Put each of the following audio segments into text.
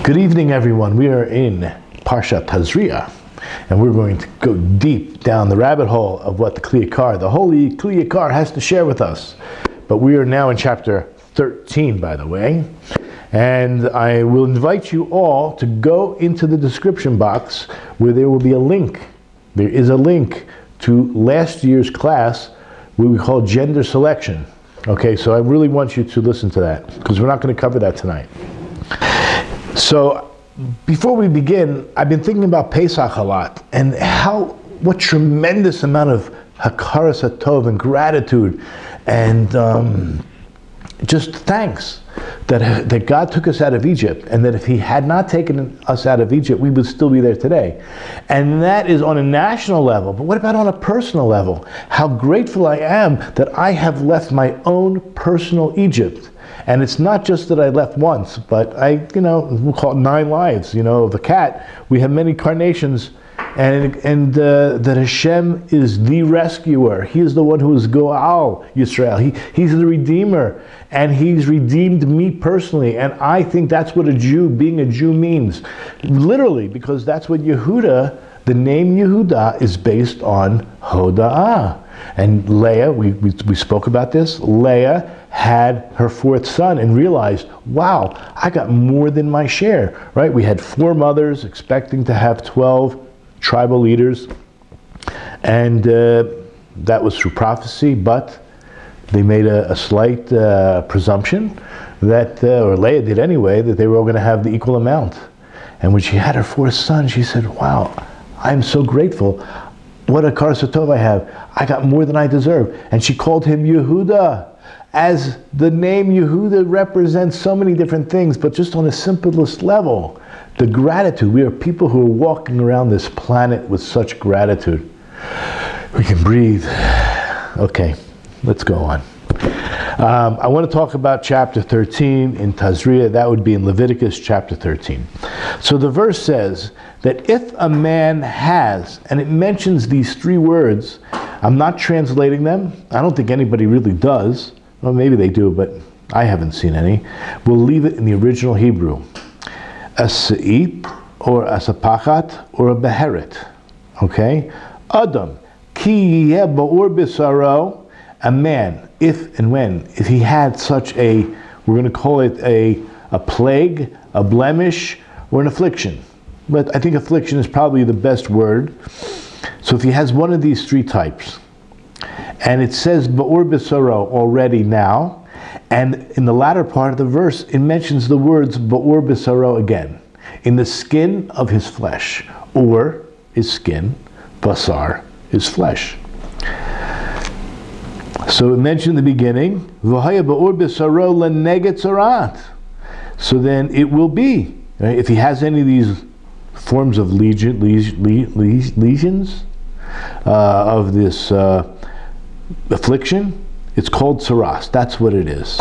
Good evening, everyone. We are in Parsha Tazria, and we're going to go deep down the rabbit hole of what the the holy Kliyakar has to share with us. But we are now in chapter 13, by the way, and I will invite you all to go into the description box where there will be a link. There is a link to last year's class, what we call gender selection. Okay, so I really want you to listen to that, because we're not going to cover that tonight. So, before we begin, I've been thinking about Pesach a lot, and what tremendous amount of hakaras hatov and gratitude, and just thanks that God took us out of Egypt, and that if He had not taken us out of Egypt, we would still be there today. And that is on a national level, but what about on a personal level? How grateful I am that I have left my own personal Egypt. And it's not just that I left once, but we'll call it 9 lives, of a cat. We have many carnations, and that Hashem is the rescuer. He is the one who is Go'al Yisrael. He's the Redeemer, and He's redeemed me personally. And I think that's what being a Jew means. Literally, because that's what Yehuda, the name Yehuda, is based on Hoda'ah. And Leah, we spoke about this, Leah had her 4th son and realized, wow, I got more than my share, right? We had 4 mothers expecting to have 12 tribal leaders, and that was through prophecy, but they made a slight presumption that, or Leah did anyway, that they were all going to have the equal amount. And when she had her 4th son, she said, wow, I'm so grateful. What a karsatov I have. I got more than I deserve. And she called him Yehuda, as the name Yehuda represents so many different things, but just on the simplest level, the gratitude. We are people who are walking around this planet with such gratitude. We can breathe. Okay, let's go on. I want to talk about chapter 13 in Tazria. That would be in Leviticus chapter 13. So the verse says that if a man has, and it mentions these 3 words, I'm not translating them. I don't think anybody really does. Well, maybe they do, but I haven't seen any. We'll leave it in the original Hebrew. A SKYPE, or a sapachat, or a beheret. Okay? Adam, ki yeh ba'ur b'saro, a man, if he had such a, we're going to call it a plague, a blemish, or an affliction. But I think affliction is probably the best word. So if he has one of these 3 types, and it says ba'ur b'saro already now, and in the latter part of the verse, it mentions the words ba'ur b'saro again, in the skin of his flesh, or his skin, basar, his flesh. So it mentioned in the beginning, v'haya ba'ur b'saro l'neget zarat. So then it will be, right, if he has any of these forms of lesions of this affliction, it's called tsaras. That's what it is,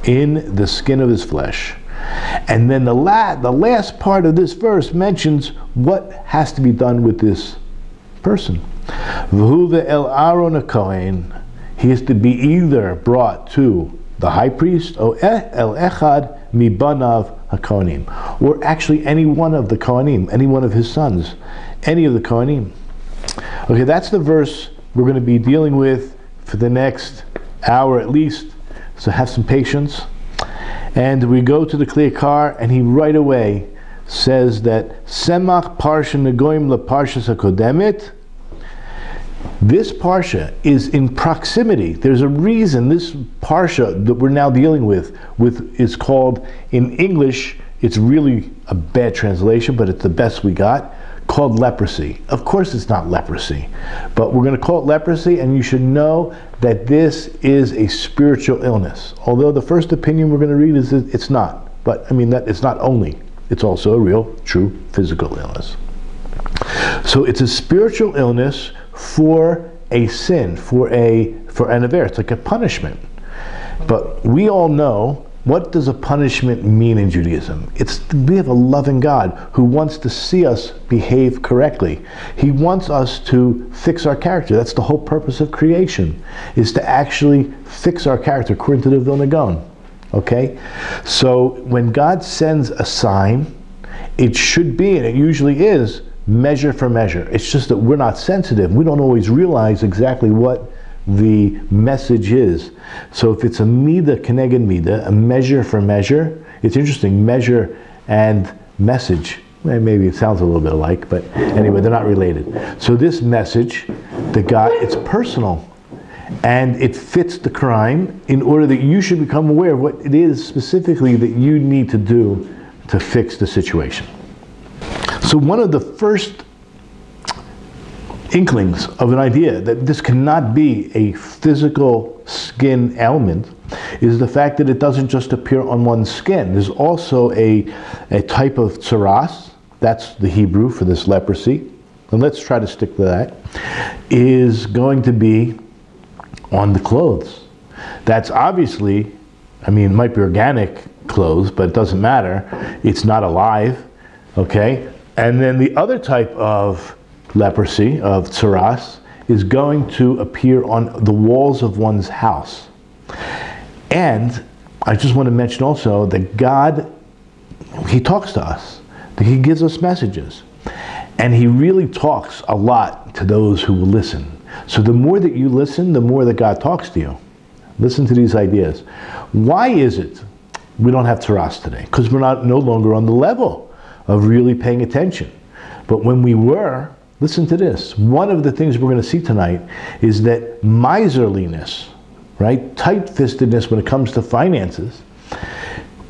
in the skin of his flesh. And then the last part of this verse mentions what has to be done with this person. V'hu el Aaron HaKohen, he is to be either brought to the high priest, or el echad mibanav HaKohanim, or actually any one of the Kohanim, any one of his sons, any of the Kohanim. Okay, that's the verse we're going to be dealing with for the next hour at least, so have some patience. And we go to the Kliyakar, and he right away says that Semach Parsha Negoim LaParshas HaKodemet. This Parsha is in proximity. There's a reason this Parsha that we're now dealing with is called, in English, it's really a bad translation, but it's the best we got, called leprosy. Of course it's not leprosy, but we're going to call it leprosy, and you should know that this is a spiritual illness. Although the first opinion we're going to read is that it's not. But I mean, that it's not only, it's also a real, true physical illness. So it's a spiritual illness for a sin, for an aver. It's like a punishment. But we all know, what does a punishment mean in Judaism? We have a loving God who wants to see us behave correctly. He wants us to fix our character. That's the whole purpose of creation, is to actually fix our character, according to the Vilna Gaon. Okay? So when God sends a sign, it should be, and it usually is, measure for measure. It's just that we're not sensitive. We don't always realize exactly what the message is. So if it's a midah keneged midah, a measure for measure, it's interesting, measure and message. Maybe it sounds a little bit alike, but anyway, they're not related. So this message, it's personal, and it fits the crime in order that you should become aware of what it is specifically that you need to do to fix the situation. So one of the first inklings of an idea that this cannot be a physical skin ailment is the fact that it doesn't just appear on one's skin. There's also a type of tsaras, that's the Hebrew for this leprosy, and let's try to stick to that, is going to be on the clothes. That's obviously, it might be organic clothes, but it doesn't matter. It's not alive, okay? And then the other type of leprosy, of tsaras, is going to appear on the walls of one's house. And I just want to mention also that God, He talks to us, that He gives us messages. And He really talks a lot to those who will listen. So the more that you listen, the more that God talks to you. Listen to these ideas. Why is it we don't have tsaras today? Because we're no longer on the level of really paying attention. But when we were, listen to this. One of the things we're going to see tonight is that miserliness, right, tight-fistedness when it comes to finances,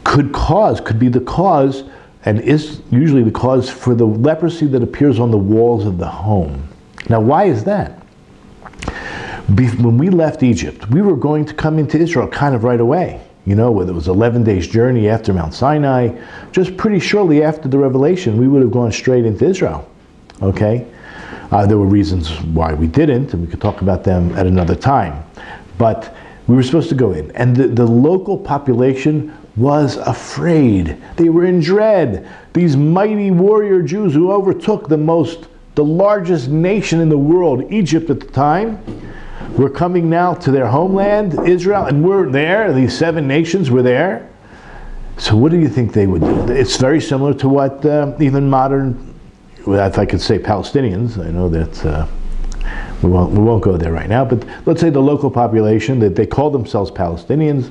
could be the cause, and is usually the cause for the leprosy that appears on the walls of the home. Now, why is that? When we left Egypt, we were going to come into Israel kind of right away. Whether it was 11 days journey after Mount Sinai, just pretty shortly after the revelation, we would have gone straight into Israel. Okay? There were reasons why we didn't, and we could talk about them at another time. But we were supposed to go in. And the local population was afraid. They were in dread. These mighty warrior Jews who overtook the largest nation in the world, Egypt at the time, were coming now to their homeland, Israel, and we're there. These 7 nations were there. So what do you think they would do? It's very similar to what even modern, if I could say Palestinians, I know that we won't go there right now, but let's say the local population, that they call themselves Palestinians.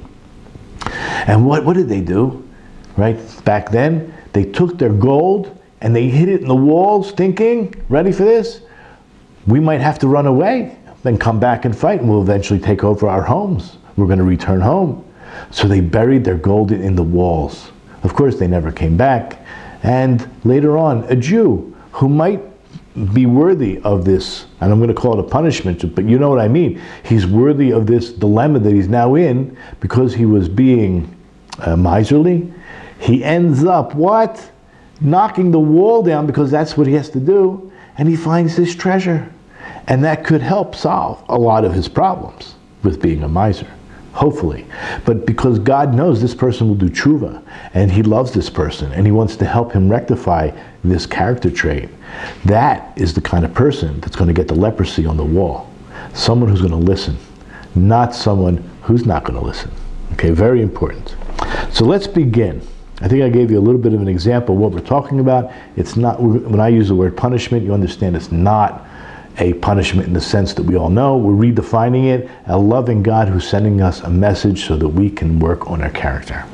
And what did they do? Right? Back then, they took their gold and they hid it in the walls thinking, ready for this? We might have to run away, then come back and fight, and we'll eventually take over our homes. We're going to return home. So they buried their gold in the walls. Of course, they never came back. And later on, a Jew who might be worthy of this, and I'm going to call it a punishment, but you know what I mean. He's worthy of this dilemma that he's now in because he was being miserly. He ends up, what? Knocking the wall down because that's what he has to do, and he finds this treasure. And that could help solve a lot of his problems with being a miser, hopefully. But because God knows this person will do tshuva, and He loves this person, and He wants to help him rectify this character trait, that is the kind of person that's going to get the leprosy on the wall. Someone who's going to listen, not someone who's not going to listen. Okay, very important. So let's begin. I think I gave you a little bit of an example of what we're talking about. It's not, when I use the word punishment, you understand it's not a punishment in the sense that we all know. We're redefining it, a loving God who's sending us a message so that we can work on our character.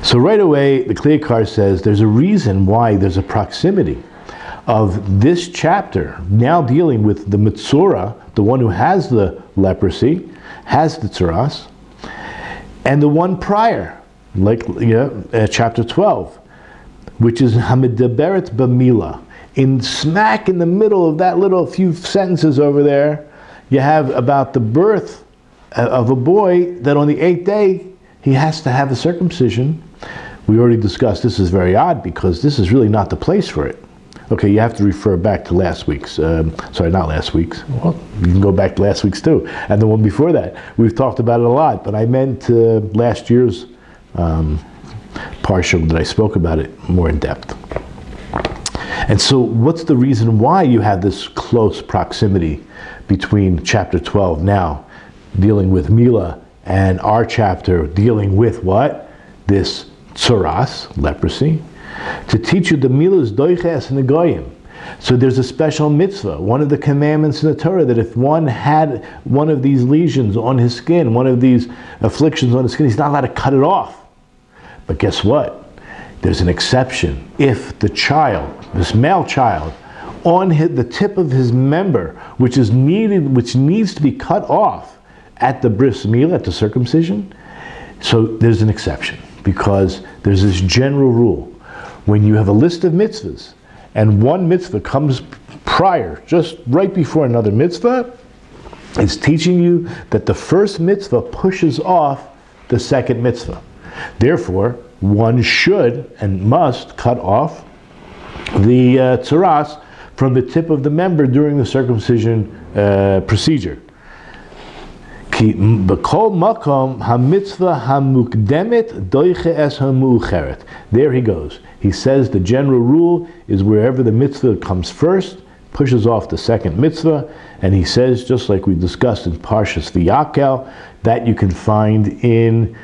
So right away, the Kliyakar says there's a reason why there's a proximity of this chapter now dealing with the Metzora, the one who has the leprosy, has the tsaras, and the one prior, like chapter 12, which is Hamidaberet B'Mila. Smack in the middle of that little few sentences over there, you have about the birth of a boy that on the 8th day he has to have a circumcision. We already discussed this is very odd because this is really not the place for it. Okay, you have to refer back to last week's, sorry, not last week's, well, you can go back to last week's too, and the one before that. We've talked about it a lot, but I meant last year's Parsha that I spoke about it more in depth. And so what's the reason why you have this close proximity between chapter 12 now, dealing with Mila, and our chapter dealing with what? This tsaras, leprosy. to teach you the milas doiches negoyim. So there's a special mitzvah, one of the commandments in the Torah, that if one had one of these lesions on his skin, one of these afflictions on his skin, he's not allowed to cut it off. But guess what? There's an exception. If the child, this male child, on the tip of his member, which needs to be cut off at the bris milah, at the circumcision, so there's an exception, because there's this general rule. When you have a list of mitzvahs, and one mitzvah comes prior, just right before another mitzvah, it's teaching you that the first mitzvah pushes off the second mitzvah. Therefore, one should and must cut off the tzaras from the tip of the member during the circumcision procedure. Ki b'kol makom ha-mitzvah ha-mukdemet doiche es ha-mu'cheret. There he goes. He says the general rule is wherever the mitzvah comes first, pushes off the second mitzvah, and he says, just like we discussed in Parsha Vayakel, that you can find in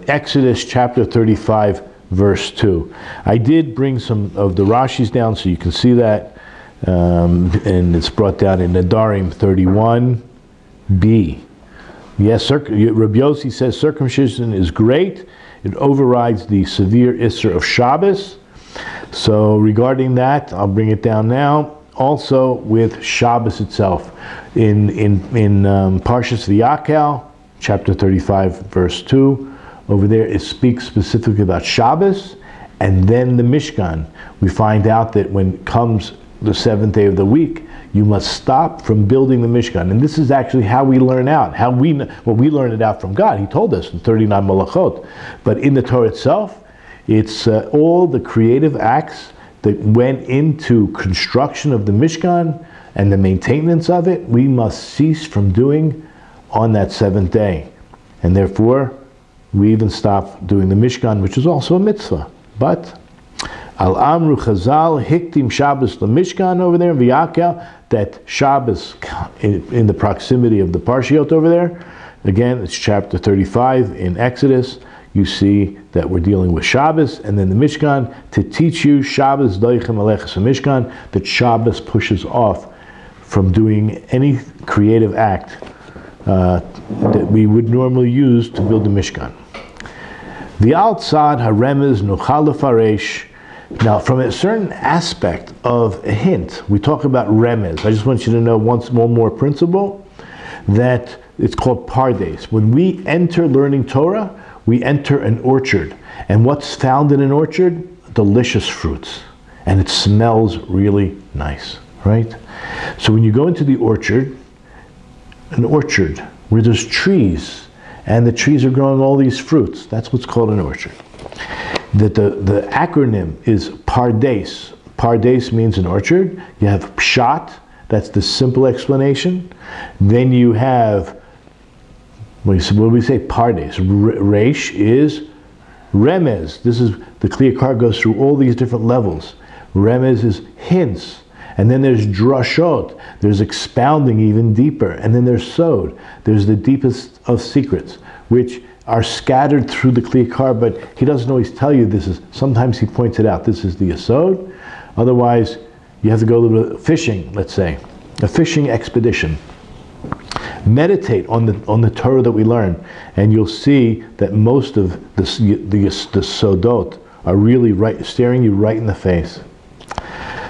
Exodus chapter 35, verse 2. I did bring some of the Rashis down so you can see that, and it's brought down in Nedarim 31b. Yes, Rabbi Yossi says circumcision is great. It overrides the severe Isser of Shabbos. So regarding that, I'll bring it down now. Also with Shabbos itself, in Parshas Vayakel, chapter 35, verse 2, over there it speaks specifically about Shabbos, and then the Mishkan. We find out that when comes the seventh day of the week, you must stop from building the Mishkan. And this is actually how we learn out. We learn it out from God. He told us in 39 Malachot. But in the Torah itself, it's all the creative acts that went into construction of the Mishkan and the maintenance of it, we must cease from doing on that seventh day. And therefore, we even stop doing the Mishkan, which is also a mitzvah. But Al Amru Chazal Hiktim Shabbos LaMishkan over there in Vayakel, that Shabbos in the proximity of the Parshiot over there. Again, it's chapter 35 in Exodus. You see that we're dealing with Shabbos, and then the Mishkan, to teach you Shabbos Doichem Alechas Mishkan, that Shabbos pushes off from doing any creative act that we would normally use to build the Mishkan. The outside Haremez Nuchal Faresh. Now, from a certain aspect of a hint, we talk about remez. I just want you to know one more principle, that it's called pardes. When we enter learning Torah, we enter an orchard. And what's found in an orchard? Delicious fruits. And it smells really nice, right? So when you go into the orchard, an orchard where there's trees, and the trees are growing all these fruits, that's what's called an orchard. That the acronym is Pardes. Pardes means an orchard. You have Pshat, that's the simple explanation. Then you have, what do we say? Pardes. Reish is Remez. This is, the Kliyakar goes through all these different levels. Remez is hints. And then there's drashot. There's expounding even deeper. And then there's sod. There's the deepest of secrets, which are scattered through the Kliyakar, but he doesn't always tell you this is, sometimes he points it out, this is the Yesod. Otherwise, you have to go a little fishing, let's say, a fishing expedition. Meditate on the Torah that we learn, and you'll see that most of the Sodot are really right, staring you right in the face.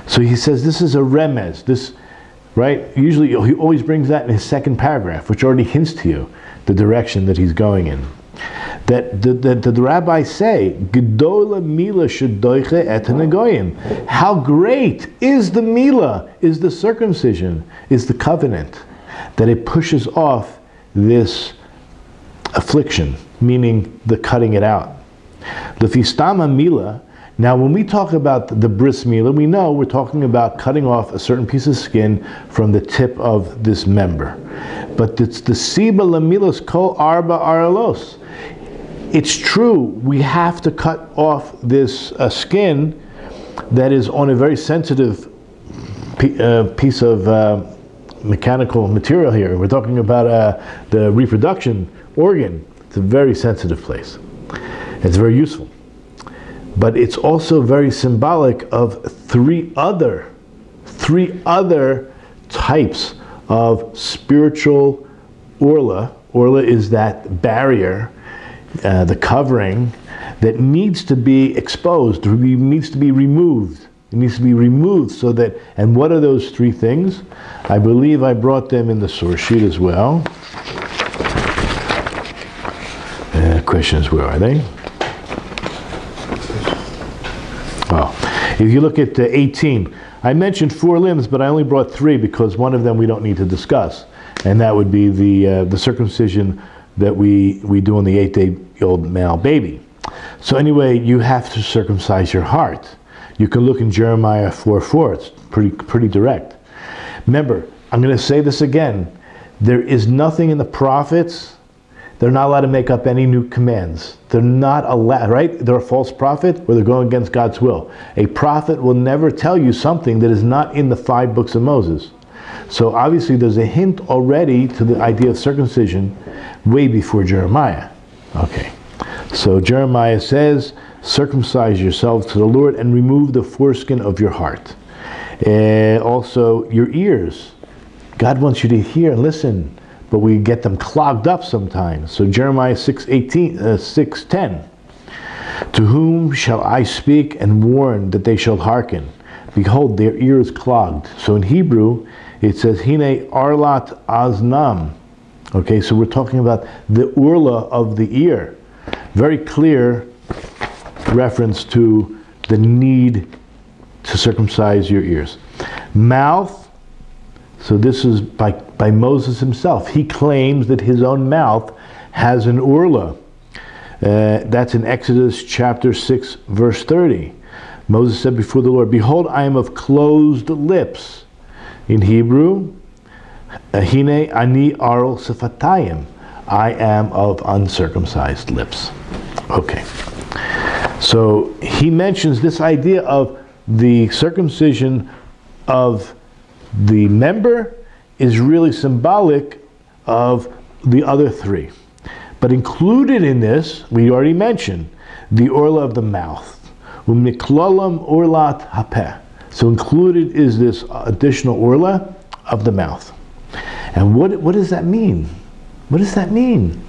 So he says this is a remez, this, right? Usually he always brings that in his second paragraph, which already hints to you the direction that he's going in. That the rabbis say, Gedola Mila Shadoiche et Negoyim. How great is the Mila, is the circumcision, is the covenant, that it pushes off this affliction, meaning the cutting it out. Lefistama Mila. Now, when we talk about the bris milah, we know we're talking about cutting off a certain piece of skin from the tip of this member. But it's the siba lamilas kol arba aralos. It's true, we have to cut off this skin that is on a very sensitive piece of mechanical material here. We're talking about the reproduction organ. It's a very sensitive place. It's very useful. But it's also very symbolic of three other types of spiritual orla. Orla is that barrier, the covering, that needs to be exposed, needs to be removed. It needs to be removed so that, and what are those three things? I believe I brought them in the source sheet as well. Questions, where are they? Oh, if you look at 18, I mentioned 4 limbs, but I only brought 3 because one of them we don't need to discuss, and that would be the circumcision that we do on the 8-day-old male baby. So anyway, you have to circumcise your heart. You can look in Jeremiah 4:4. It's pretty direct. Remember, I'm going to say this again. There is nothing in the prophets. They're not allowed to make up any new commands. They're not allowed, right? They're a false prophet or they're going against God's will. A prophet will never tell you something that is not in the 5 books of Moses. So obviously there's a hint already to the idea of circumcision way before Jeremiah. Okay. So Jeremiah says, circumcise yourselves to the Lord and remove the foreskin of your heart. Also your ears. God wants you to hear and listen, but we get them clogged up sometimes. So Jeremiah 6:10. To whom shall I speak and warn that they shall hearken? Behold, their ear is clogged. So in Hebrew, it says, Hine arlat aznam. Okay, so we're talking about the urla of the ear. Very clear reference to the need to circumcise your ears. Mouth. So this is by Moses himself. He claims that his own mouth has an urla. That's in Exodus chapter 6, verse 30. Moses said before the Lord, behold, I am of closed lips. In Hebrew, Hine ani arol sefatayim. I am of uncircumcised lips. Okay. So he mentions this idea of the circumcision of the member is really symbolic of the other 3. But included in this, we already mentioned, the orla of the mouth. Umiklolam orlat hapeh. So included is this additional orla of the mouth. And what does that mean? What does that mean?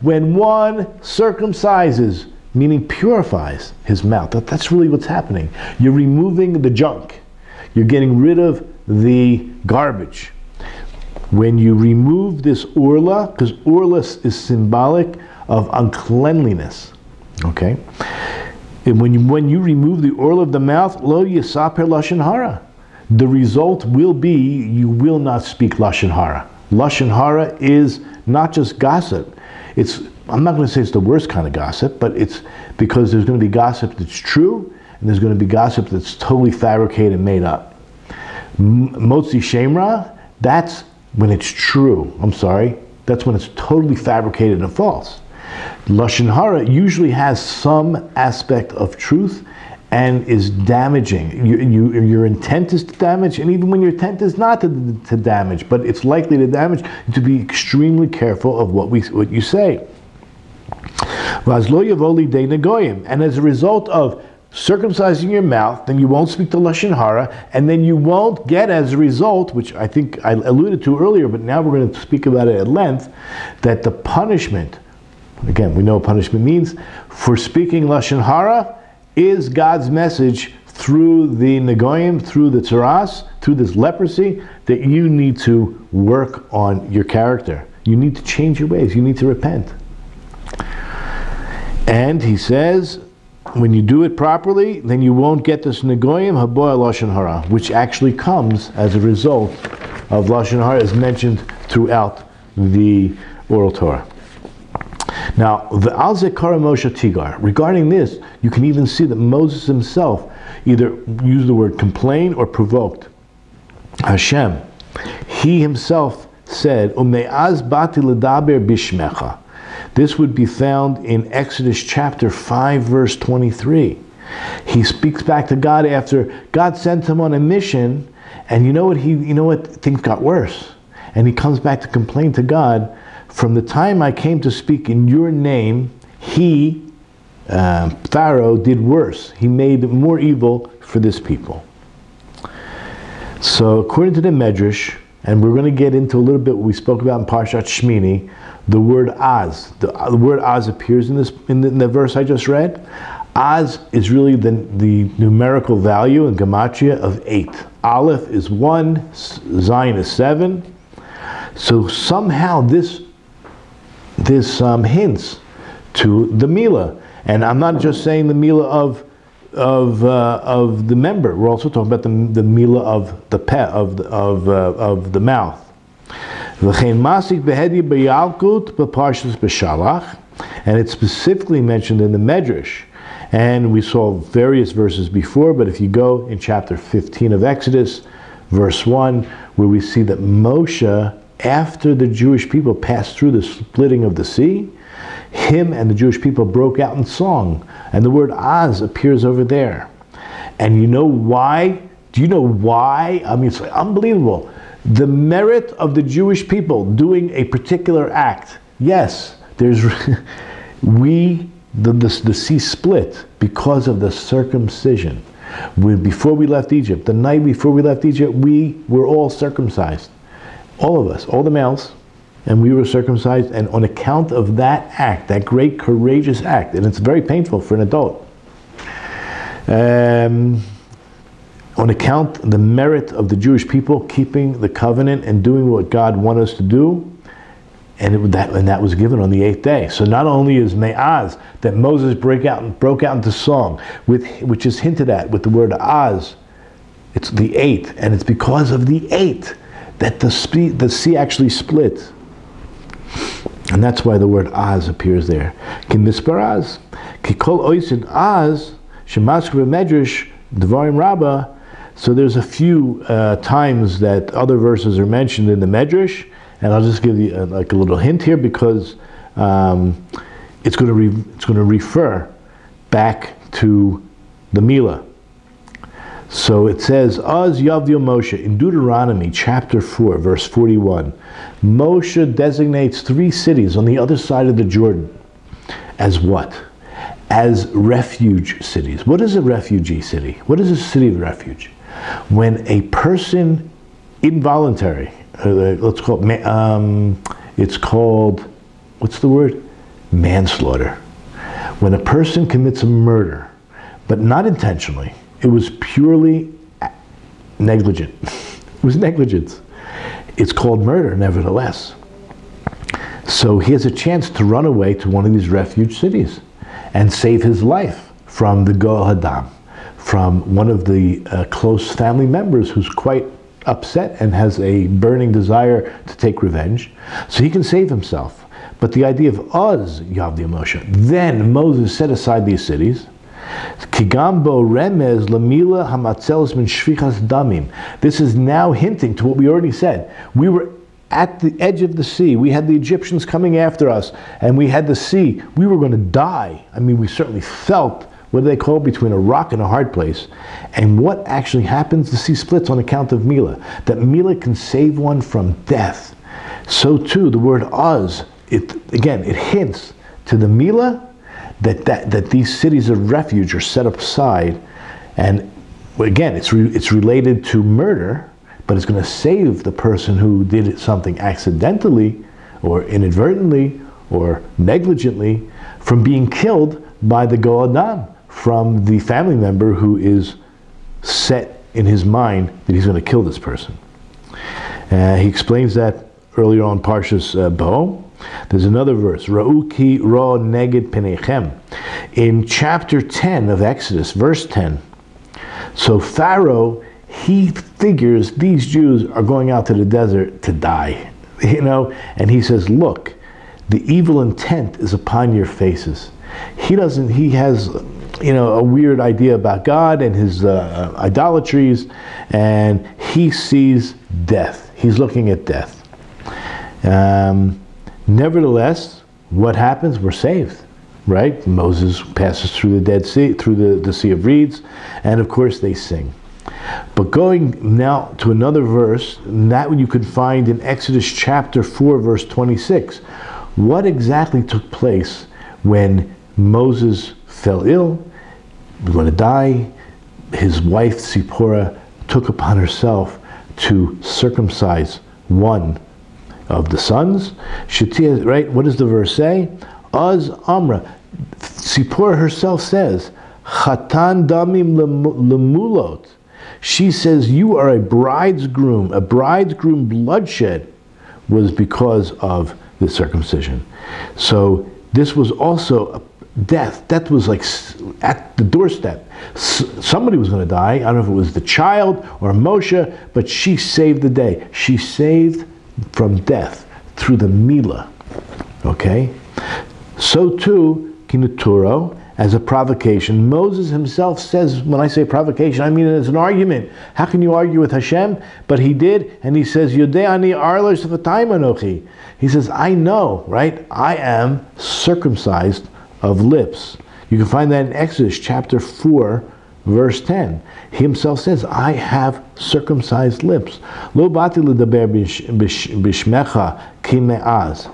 When one circumcises, meaning purifies his mouth. That's really what's happening. You're removing the junk. You're getting rid of the garbage. When you remove this orla, because orla is symbolic of uncleanliness. Okay? And when you remove the orla of the mouth, lo yisaper lashon hara. The result will be you will not speak lashon hara. Lashon hara is not just gossip. I'm not going to say it's the worst kind of gossip, but it's because there's going to be gossip that's true, and there's going to be gossip that's totally fabricated and made up. Motzi Shemra, that's when it's true. That's when it's totally fabricated and false. Lashon hara usually has some aspect of truth and is damaging. Your intent is to damage, and even when your intent is not to damage, but it's likely to damage, to be extremely careful of what you say. And as a result of circumcising your mouth, then you won't speak the lashon hara, and then you won't get as a result, which I think I alluded to earlier, but now we're going to speak about it at length, that the punishment, again, we know what punishment means, for speaking lashon hara is God's message through the negoyim, through the tzaras, through this leprosy, that you need to work on your character. You need to change your ways. You need to repent. And he says, when you do it properly, then you won't get this negoyim haboa lashon hara, which actually comes as a result of lashon hara, as mentioned throughout the oral Torah. Now, the Al Zekara Moshe Tigar, regarding this, you can even see that Moses himself either used the word complain or provoked Hashem. He himself said, Ume'az bati ledaber bishmecha. This would be found in Exodus chapter 5, verse 23. He speaks back to God after God sent him on a mission, and you know what? Things got worse. And he comes back to complain to God from the time I came to speak in your name, Pharaoh did worse. He made more evil for this people. So according to the Medrash, and we're going to get into a little bit what we spoke about in Parshat Shmini, the word Az. The word Az appears in the verse I just read. Az is really the numerical value in Gematria of 8. Aleph is 1, Zayin is 7. So somehow this hints to the Milah. And I'm not just saying the Milah of the member. We're also talking about the Milah of the pet, of the mouth. And it's specifically mentioned in the Medrash. And we saw various verses before, but if you go in chapter 15 of Exodus, verse 1, where we see that Moshe, after the Jewish people passed through the splitting of the sea, him and the Jewish people broke out in song. And the word Az appears over there. And you know why? Do you know why? I mean, it's unbelievable. The merit of the Jewish people doing a particular act. Yes, there's the sea split because of the circumcision. Before we left Egypt, the night before we left Egypt, we were all circumcised. All of us, all the males, and we were circumcised, and on account of that act, that great courageous act, and it's very painful for an adult, on account of the merit of the Jewish people keeping the covenant and doing what God wanted us to do, and that was given on the 8th day. So not only is Me'az, that Moses broke out into song, which is hinted at with the word Az, it's the 8th, and it's because of the 8th that the sea actually split. And that's why the word Az appears there. Ki mispar Az, ki kol oisin Az, shemaskar b'medrash, dvarim rabbah. So there's a few times that other verses are mentioned in the Medrash, and I'll just give you a little hint here because it's going to refer back to the Milah. So it says, Az Yavdio Moshe, in Deuteronomy chapter 4, verse 41, Moshe designates 3 cities on the other side of the Jordan as what? As refuge cities. What is a refugee city? What is a city of refuge? When a person involuntary, let's call it, it's called, what's the word? Manslaughter. When a person commits a murder, but not intentionally, it was purely negligent. It was negligence. It's called murder, nevertheless. So he has a chance to run away to one of these refuge cities and save his life from the Goel Hadam, from one of the close family members who's quite upset and has a burning desire to take revenge. So he can save himself. But the idea of Uz Yavdi Moshe, then Moses set aside these cities. Kigambo remez lamila hamatzelis min shvichas damim. This is now hinting to what we already said. We were at the edge of the sea. We had the Egyptians coming after us, and we had the sea. We were going to die. I mean, we certainly felt, what do they call, between a rock and a hard place. And what actually happens? The sea splits on account of Milah. That Milah can save one from death. So too, the word Uz, it hints to the Milah, that these cities of refuge are set aside, and again, it's related to murder, but it's going to save the person who did something accidentally, or inadvertently, or negligently, from being killed by the Goel Hadam, from the family member who is set in his mind that he's going to kill this person. He explains that earlier on Parshas Bo. There's another verse, Ra'u ki ra neged penechem, in chapter 10 of Exodus, verse 10. So Pharaoh, he figures these Jews are going out to the desert to die, and he says, look, the evil intent is upon your faces. He has, a weird idea about God and his idolatries, and he sees death. He's looking at death. Nevertheless, what happens? We're saved, right? Moses passes through the Dead Sea, through the Sea of Reeds, and of course they sing. But going now to another verse, and that you could find in Exodus chapter 4, verse 26. What exactly took place when Moses fell ill, was going to die? His wife Zipporah took upon herself to circumcise one of the sons. Shetia, right? What does the verse say? Az Amra. Zipporah herself says, Chatan damim lemulot. She says, you are a bridegroom. A bridegroom bloodshed was because of the circumcision. So this was also a death. Death was like at the doorstep. Somebody was going to die. I don't know if it was the child or Moshe, but she saved the day. She saved from death through the Milah. Okay? So too, Kinuturo, as a provocation. Moses himself says, when I say provocation, I mean it as an argument. How can you argue with Hashem? But he did, and he says, Yodeh ani arlos v'tayim anochi. He says, I know, right? I am circumcised of lips. You can find that in Exodus chapter 4, verse 10. He himself says, I have circumcised lips. Lo bati ledaber bishmecha ki me'az.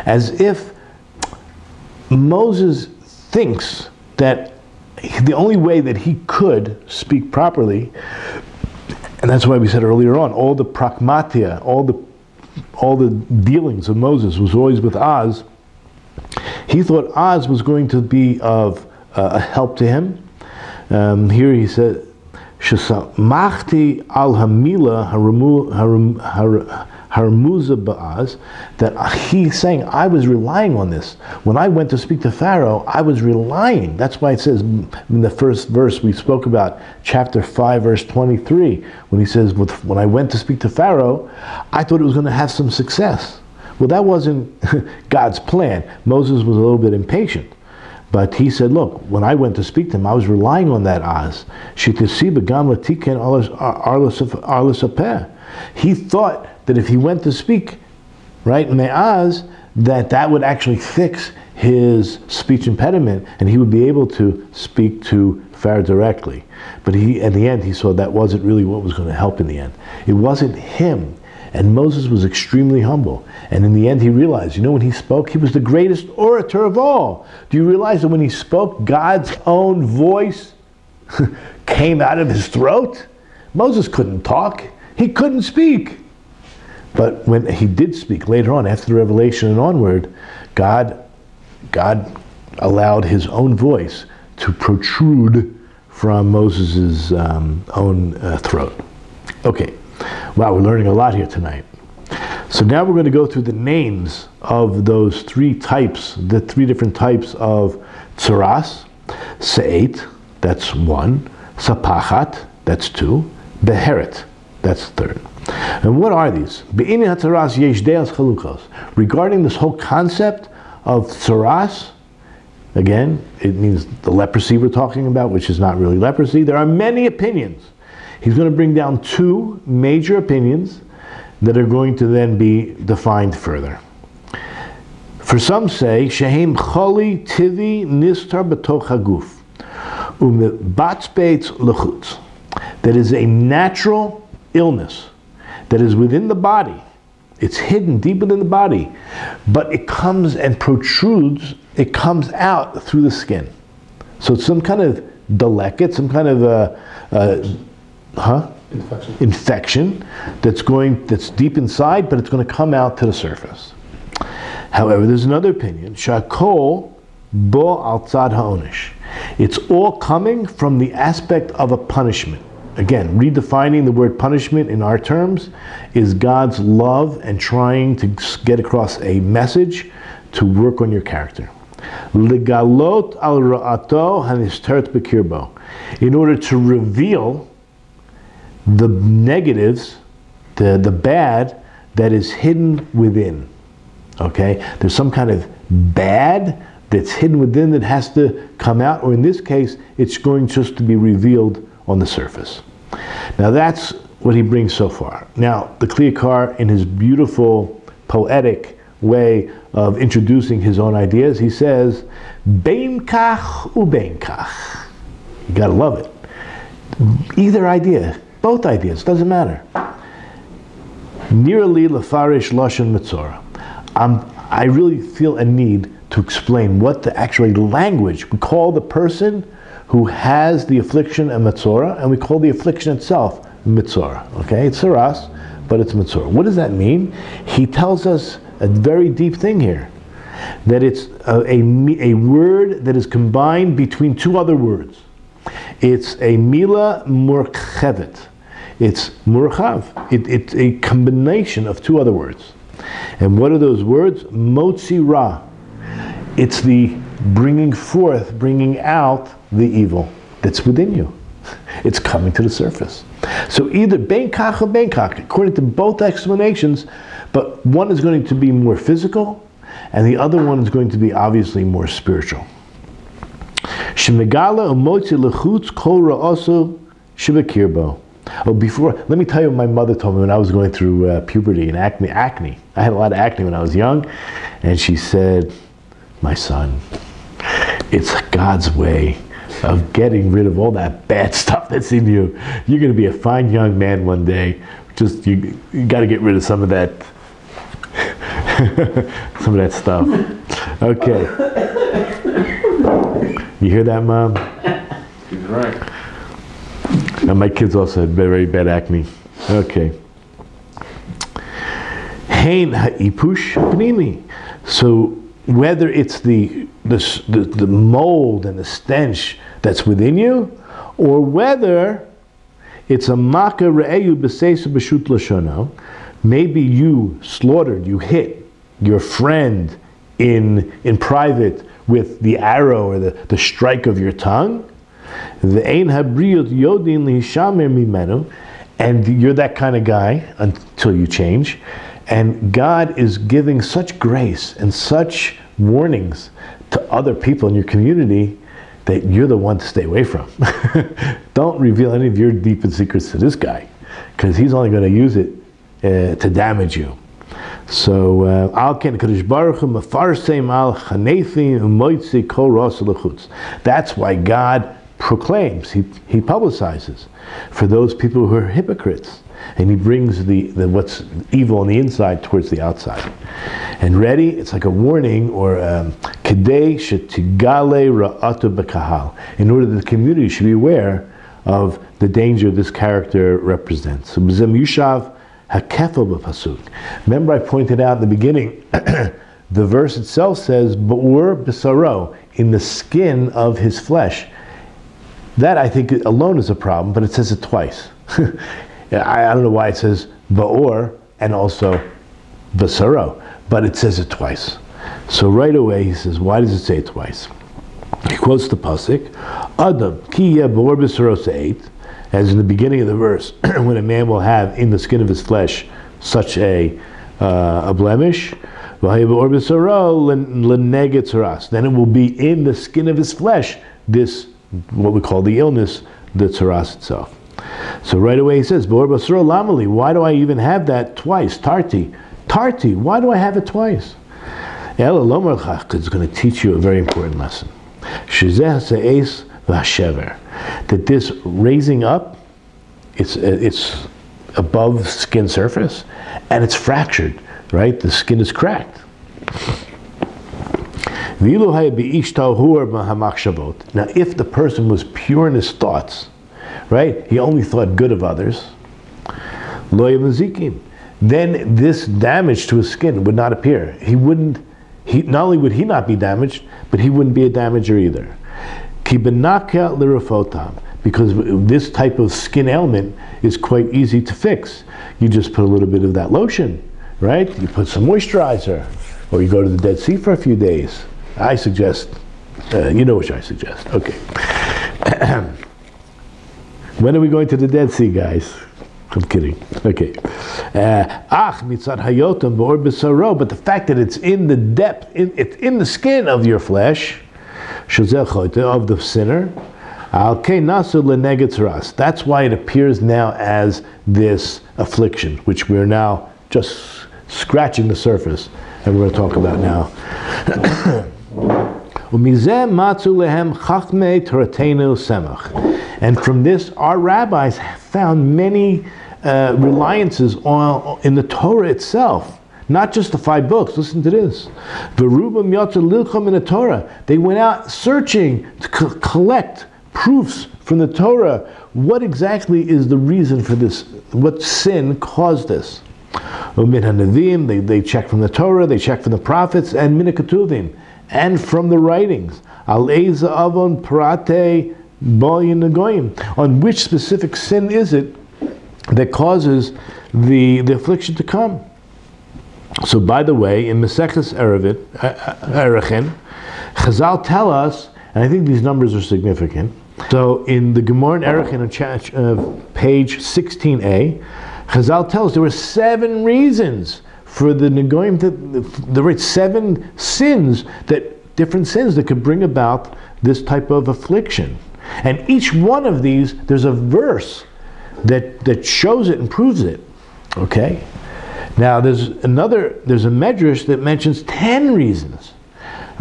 As if Moses thinks that the only way that he could speak properly, and that's why we said earlier on, all the pragmatia, all the dealings of Moses was always with Az. He thought Az was going to be of a help to him. Here he said, "Shesamachti al hamila harmuza ba'az," that he's saying, I was relying on this. When I went to speak to Pharaoh, I was relying. That's why it says in the first verse we spoke about, chapter 5, verse 23, when he says, when I went to speak to Pharaoh, I thought it was going to have some success. Well, that wasn't God's plan. Moses was a little bit impatient. But he said, look, when I went to speak to him, I was relying on that Az. He thought that if he went to speak, right, me'az, that would actually fix his speech impediment and he would be able to speak to Pharaoh directly. But in the end, he saw that wasn't really what was going to help in the end. It wasn't him. And Moses was extremely humble. And in the end, he realized, when he spoke, he was the greatest orator of all. Do you realize that when he spoke, God's own voice came out of his throat? Moses couldn't talk. He couldn't speak. But when he did speak later on, after the revelation and onward, God allowed his own voice to protrude from Moses' own throat. Okay. Wow, we're learning a lot here tonight. So now we're going to go through the names of those three types, the three different types of tzaras. Se'et, that's one. Sapachat, that's two. Beheret, that's third. And what are these? Be'inin hatzaras yesh de'as chalukos. Regarding this whole concept of tzaras, again, it means the leprosy we're talking about, which is not really leprosy. There are many opinions. He's going to bring down two major opinions that are going to then be defined further. For some say, Shehem choli tivi nistar b'toch haguf u'mebatzbeitz l'chutz. That is a natural illness that is within the body. It's hidden deep within the body, but it comes and protrudes. It comes out through the skin. So it's some kind of deleket, some kind of infection that's deep inside, but it's going to come out to the surface. However, there's another opinion. Shakol bo al tzad ha'onish. It's all coming from the aspect of a punishment. Again, redefining the word punishment in our terms is God's love and trying to get across a message to work on your character. Legalot al ra'ato hanistert bekirbo. In order to reveal the negatives, the bad that is hidden within. Okay? There's some kind of bad that's hidden within that has to come out, or in this case, it's going just to be revealed on the surface. Now that's what he brings so far. Now, the Kliyakar, in his beautiful, poetic way of introducing his own ideas, he says, Bein kach ubein kach. You gotta love it. Either idea, both ideas, doesn't matter. Nearly lefarish lashon Metzora. I really feel a need to explain what the actual language we call the person who has the affliction a Metzora, and we call the affliction itself Metzora. Okay, it's Saras, but it's Metzora. What does that mean? He tells us a very deep thing here, that it's a word that is combined between two other words. It's a mila murchevet. It's murchav. It's a combination of two other words. And what are those words? Motzi ra. It's the bringing forth, bringing out the evil that's within you. It's coming to the surface. So either ben kach or ben kach, according to both explanations, but one is going to be more physical, and the other one is going to be obviously more spiritual. Shemegala umotzi lechutz kol ra'aso shebekirbo. Oh, before, let me tell you what my mother told me when I was going through puberty and acne. I had a lot of acne when I was young, and she said, my son, it's God's way of getting rid of all that bad stuff that's in you. You're going to be a fine young man one day. Just, you got to get rid of some of that, some of that stuff. Okay. You hear that, Mom? She's right. And my kids also had very bad acne. Okay. Hein ha'ipush pnimi. So whether it's the mold and the stench that's within you, or whether it's a maka re'eyu b'seisu b'shut lashono, maybe you slaughtered, you hit your friend in private with the arrow or the strike of your tongue, the ein habriyot yodin lihishamer mimenu, and you're that kind of guy until you change, and God is giving such grace and such warnings to other people in your community that you're the one to stay away from. Don't reveal any of your deepest secrets to this guy, because he's only going to use it to damage you. So, al ken kadosh baruch hu mefarseim al chanefim u'moitzi kol ras lechutz. That's why God proclaims, he publicizes for those people who are hypocrites, and he brings the what's evil on the inside towards the outside. And ready, it's like a warning, or kedei shetigale ra'atu b'kahal, in order that the community should be aware of the danger this character represents. So b'zem yushav hakefel b'pasuk. Remember, I pointed out in the beginning, the verse itself says ba'ur b'saro, in the skin of his flesh. That, I think, alone is a problem, but it says it twice. I don't know why it says ba'or and also basaro, but it says it twice. So right away he says, why does it say it twice? He quotes the pasuk, Adam ki yeh ba'or basaro se'et, as in the beginning of the verse, when a man will have in the skin of his flesh such a blemish, then it will be in the skin of his flesh this, what we call the illness, the tzaras itself. So right away he says, B'or basura lamali, why do I even have that twice? Tarti, why do I have it twice? Because it's going to teach you a very important lesson. That this raising up, it's above skin surface, and it's fractured, right? The skin is cracked. Now, if the person was pure in his thoughts, right, he only thought good of others, then this damage to his skin would not appear. Not only would he not be damaged, but he wouldn't be a damager either. Because this type of skin ailment is quite easy to fix. You just put a little bit of that lotion, right? You put some moisturizer, or you go to the Dead Sea for a few days. I suggest, you know which I suggest. Okay. When are we going to the Dead Sea, guys? I'm kidding. Okay. But the fact that it's in the depth, it's in the skin of your flesh, of the sinner, that's why it appears now as this affliction, which we're now just scratching the surface, and we're going to talk about now. Umizeh matzu lehem chachmei toratenu semach. And from this, our rabbis found many reliances in the Torah itself. Not just the 5 books. Listen to this. V'rubam yotzer lilchom in the Torah. They went out searching to collect proofs from the Torah. What exactly is the reason for this? What sin caused this? Min hanavim. They check from the Torah. They check from the prophets and min haketuvim, and from the writings. Al eza avon parate boyin nagoyim. On which specific sin is it that causes the affliction to come? So, by the way, in Maseches Erechim, Chazal tell us, and I think these numbers are significant. So, in the Gemara in Erechim on page 16a, Chazal tells us there were 7 reasons for the Negoim, there were 7 sins, different sins that could bring about this type of affliction. And each one of these, there's a verse that shows it and proves it. Okay? Now there's a medrash that mentions 10 reasons.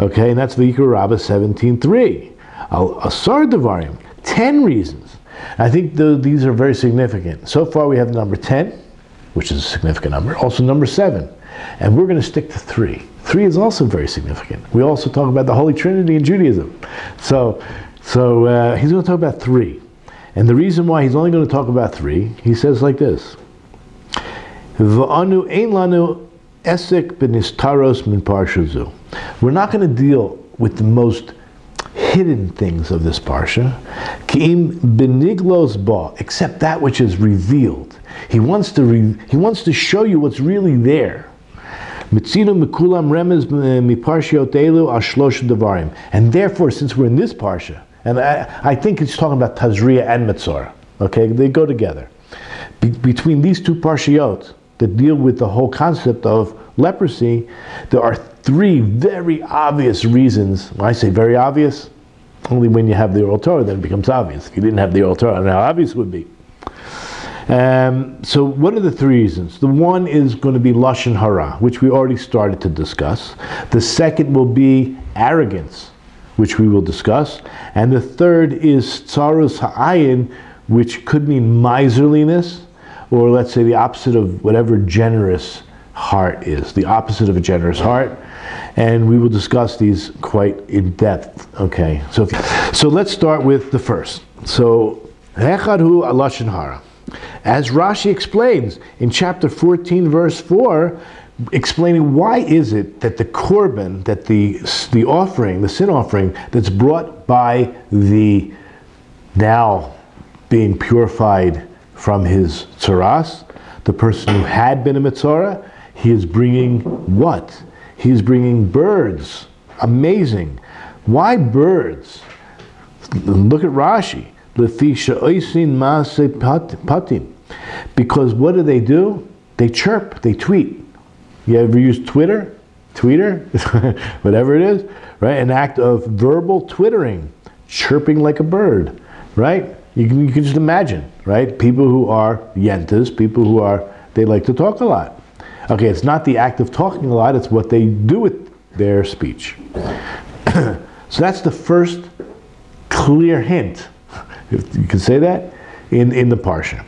Okay, and that's Vayikra Rabbah 17:3. Asar Devarim, 10 reasons. I think these are very significant. So far we have number 10, which is a significant number, also number 7. And we're going to stick to 3. 3 is also very significant. We also talk about the Holy Trinity in Judaism. So he's going to talk about 3. And the reason why he's only going to talk about 3, he says like this. We're not going to deal with the most hidden things of this Parsha, except that which is revealed. He wants to show you what's really there. And therefore, since we're in this Parsha, and I think it's talking about Tazria and Metzora, okay, they go together. Between these 2 Parshiyot that deal with the whole concept of leprosy, there are 3 very obvious reasons. When I say very obvious, only when you have the oral Torah then it becomes obvious. If you didn't have the oral Torah, I don't know how obvious it would be. So what are the 3 reasons? The one is going to be Lashon Hara, which we already started to discuss. The second will be arrogance, which we will discuss. And the third is Tzarus Ha'ayin, which could mean miserliness, or let's say the opposite of whatever generous heart is, the opposite of a generous heart. And we will discuss these quite in depth. Okay, so let's start with the first. So, Hechadhu Lashon Hara. As Rashi explains in chapter 14, verse 4, explaining why is it that the korban, that the offering, the sin offering, that's brought by the now being purified from his tzaras, the person who had been a Metzora, he is bringing what? He is bringing birds. Amazing. Why birds? Look at Rashi. Because what do? They chirp, they tweet. You ever use Twitter? Tweeter? Whatever it is, right? An act of verbal twittering, chirping like a bird, right? You can just imagine, right? People who are yentas, they like to talk a lot. Okay, it's not the act of talking a lot, it's what they do with their speech. So that's the first clear hint, if you can say that, in the Parsha.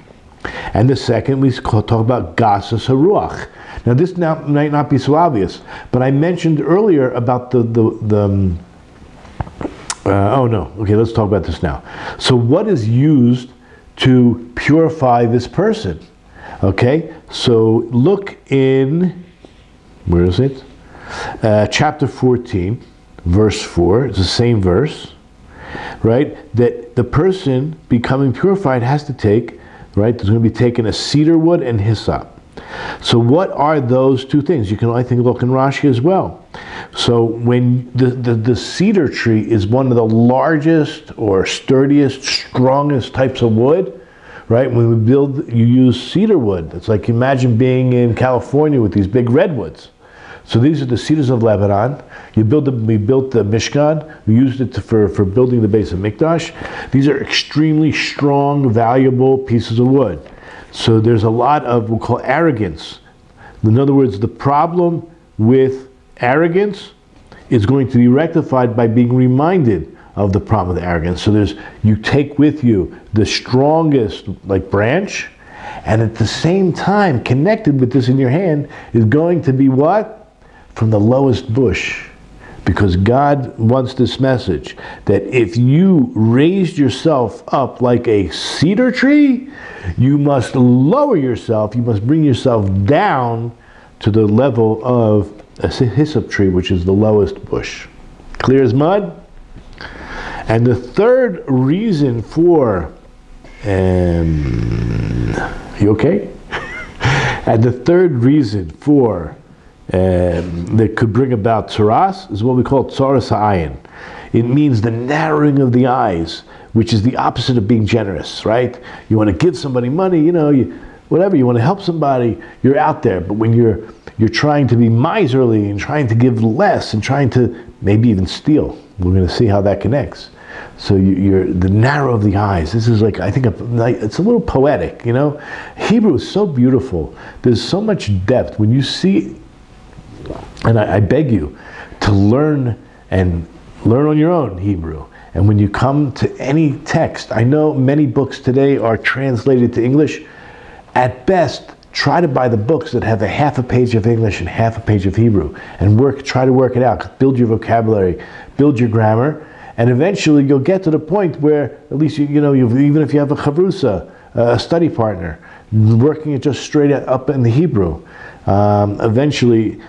And the second, we talk about Gasas HaRuach. Now this might not be so obvious, but I mentioned earlier about okay, let's talk about this now. So what is used to purify this person? Okay, so look in, where is it? Chapter 14, verse 4, it's the same verse, right? That the person becoming purified has to take, right, there's going to be taken a cedar wood and hyssop. So what are those 2 things? You can, I think, look in Rashi as well. So when the cedar tree is one of the largest or sturdiest, strongest types of wood, right? When we build, you use cedar wood. It's like, imagine being in California with these big redwoods. So these are the cedars of Lebanon. We built the Mishkan. We used it for building the base of Mikdash. These are extremely strong, valuable pieces of wood. So there's a lot of, we'll call arrogance. In other words, the problem with arrogance is going to be rectified by being reminded of the problem of arrogance. So you take with you the strongest branch, and at the same time, connected with this in your hand, is going to be what? From the lowest bush. Because God wants this message, that if you raised yourself up like a cedar tree, you must lower yourself, you must bring yourself down to the level of a hyssop tree, which is the lowest bush. Clear as mud? And the third reason for, you okay? And the third reason for that could bring about tzaras is what we call tzaras ha'ayin. It means the narrowing of the eyes, which is the opposite of being generous, right? You want to give somebody money, whatever, you want to help somebody, you're out there. But when you're trying to be miserly and trying to give less and trying to maybe even steal, we're going to see how that connects. So you're the narrow of the eyes. This is I think it's a little poetic, Hebrew is so beautiful. There's so much depth when you see. And I beg you to learn on your own Hebrew. And when you come to any text, I know many books today are translated to English. At best, try to buy the books that have a half a page of English and half a page of Hebrew, and try to work it out. Build your vocabulary, build your grammar, and eventually you'll get to the point where at least even if you have a chavrusa, a study partner, working it just straight up in the Hebrew, eventually.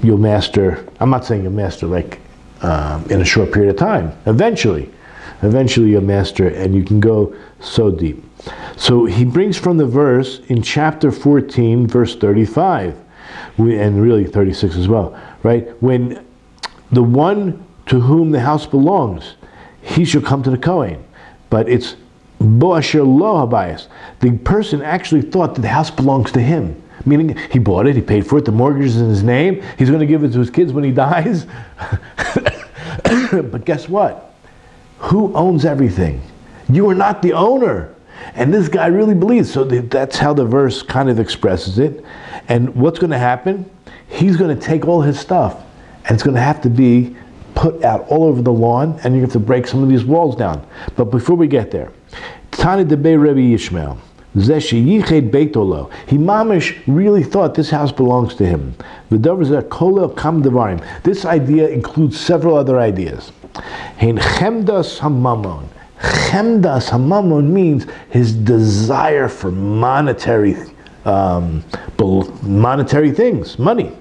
You'll master. I'm not saying you'll master in a short period of time. Eventually you'll master, and you can go so deep. So he brings from the verse in chapter 14, verse 35, and really 36 as well, right? When the one to whom the house belongs, he shall come to the Kohen. But it's bo asher lo habayis. The person actually thought that the house belongs to him. Meaning, he bought it, he paid for it, the mortgage is in his name, he's going to give it to his kids when he dies. But guess what? Who owns everything? You are not the owner. And this guy really believes. So that's how the verse kind of expresses it. And what's going to happen? He's going to take all his stuff, and it's going to have to be put out all over the lawn, and you have to break some of these walls down. But before we get there, Tani debei Rabbi Yishmael. He mamish really thought this house belongs to him. This idea includes several other ideas. Chemdas hamamon means his desire for monetary things, money.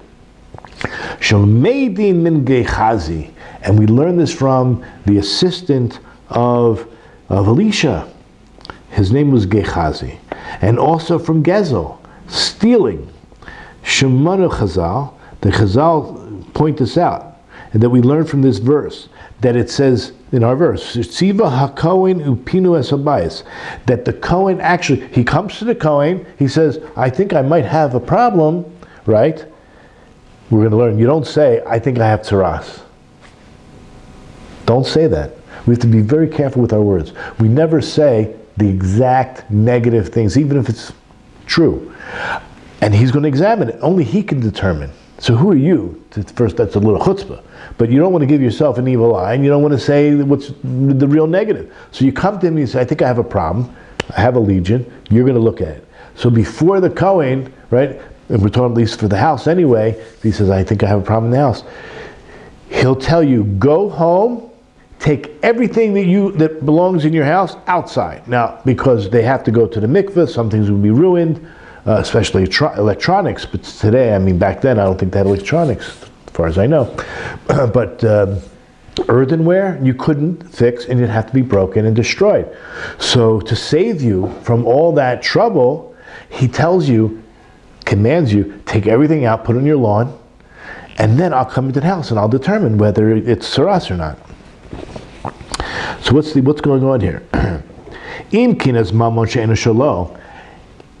And we learn this from the assistant of Elisha. His name was Gehazi. And also from Gezel, stealing. Shemanu Chazal, the Chazal point this out, and that we learn from this verse, that it says in our verse, Tziva HaKohen Upinu Es Habayis, that the Kohen actually, he comes to the Kohen, he says, I think I might have a problem, right? We're going to learn, you don't say, I think I have tzaras. Don't say that. We have to be very careful with our words. We never say the exact negative things, even if it's true. And he's going to examine it. Only he can determine. So who are you? First, that's a little chutzpah. But you don't want to give yourself an evil eye, and you don't want to say what's the real negative. So you come to him and you say, I think I have a problem. I have a legion. You're going to look at it. So before the Kohen, right, and we're talking at least for the house anyway, if he says, I think I have a problem in the house, he'll tell you, go home, take everything that belongs in your house outside. Now, because they have to go to the mikveh, some things will be ruined, especially electronics. But today, back then, I don't think they had electronics, as far as I know. But earthenware, you couldn't fix, and it'd have to be broken and destroyed. So to save you from all that trouble, he commands you, take everything out, put it on your lawn, and then I'll come into the house and I'll determine whether it's tzaras or not. So what's going on here?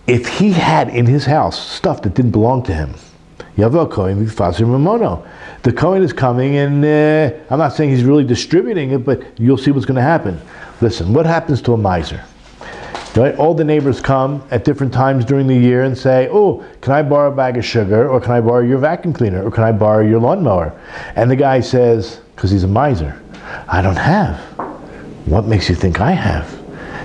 If he had in his house stuff that didn't belong to him, the Kohen is coming, and I'm not saying he's really distributing it, but you'll see what's going to happen. Listen, what happens to a miser? Right? All the neighbors come at different times during the year and say, oh, can I borrow a bag of sugar, or can I borrow your vacuum cleaner, or can I borrow your lawnmower? And the guy says, because he's a miser, I don't have. What makes you think I have?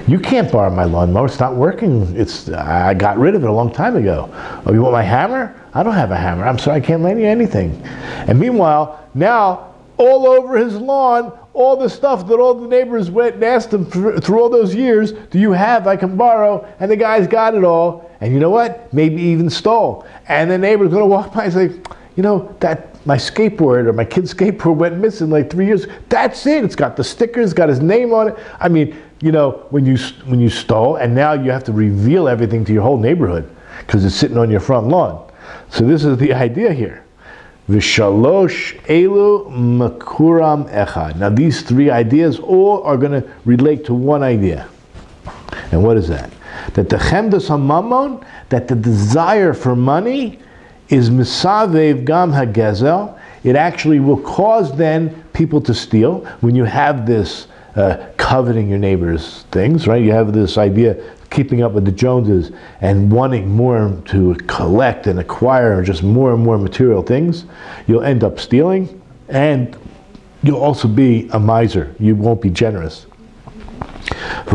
You can't borrow my lawnmower, it's not working. I got rid of it a long time ago. Oh, you want my hammer? I don't have a hammer. I'm sorry, I can't lend you anything. And meanwhile, now, all over his lawn, all the stuff that all the neighbors went and asked him through all those years, do you have, I can borrow, and the guy's got it all, and you know what? Maybe even stole. And the neighbor's going to walk by and say, you know, that my skateboard or my kid's skateboard went missing like 3 years. That's it. It's got the stickers, got his name on it. I mean, you know, when you stole, and now you have to reveal everything to your whole neighborhood because it's sitting on your front lawn. So this is the idea here. V'shalosh elu makuram echad. Now these three ideas all are going to relate to one idea. And what is that? That the chemdas hamamon, that the desire for money is misavev gam hagezel. It actually will cause then people to steal. When you have this coveting your neighbor's things, right? You have this idea keeping up with the Joneses and wanting more to collect and acquire just more and more material things, you'll end up stealing, and you'll also be a miser. You won't be generous. And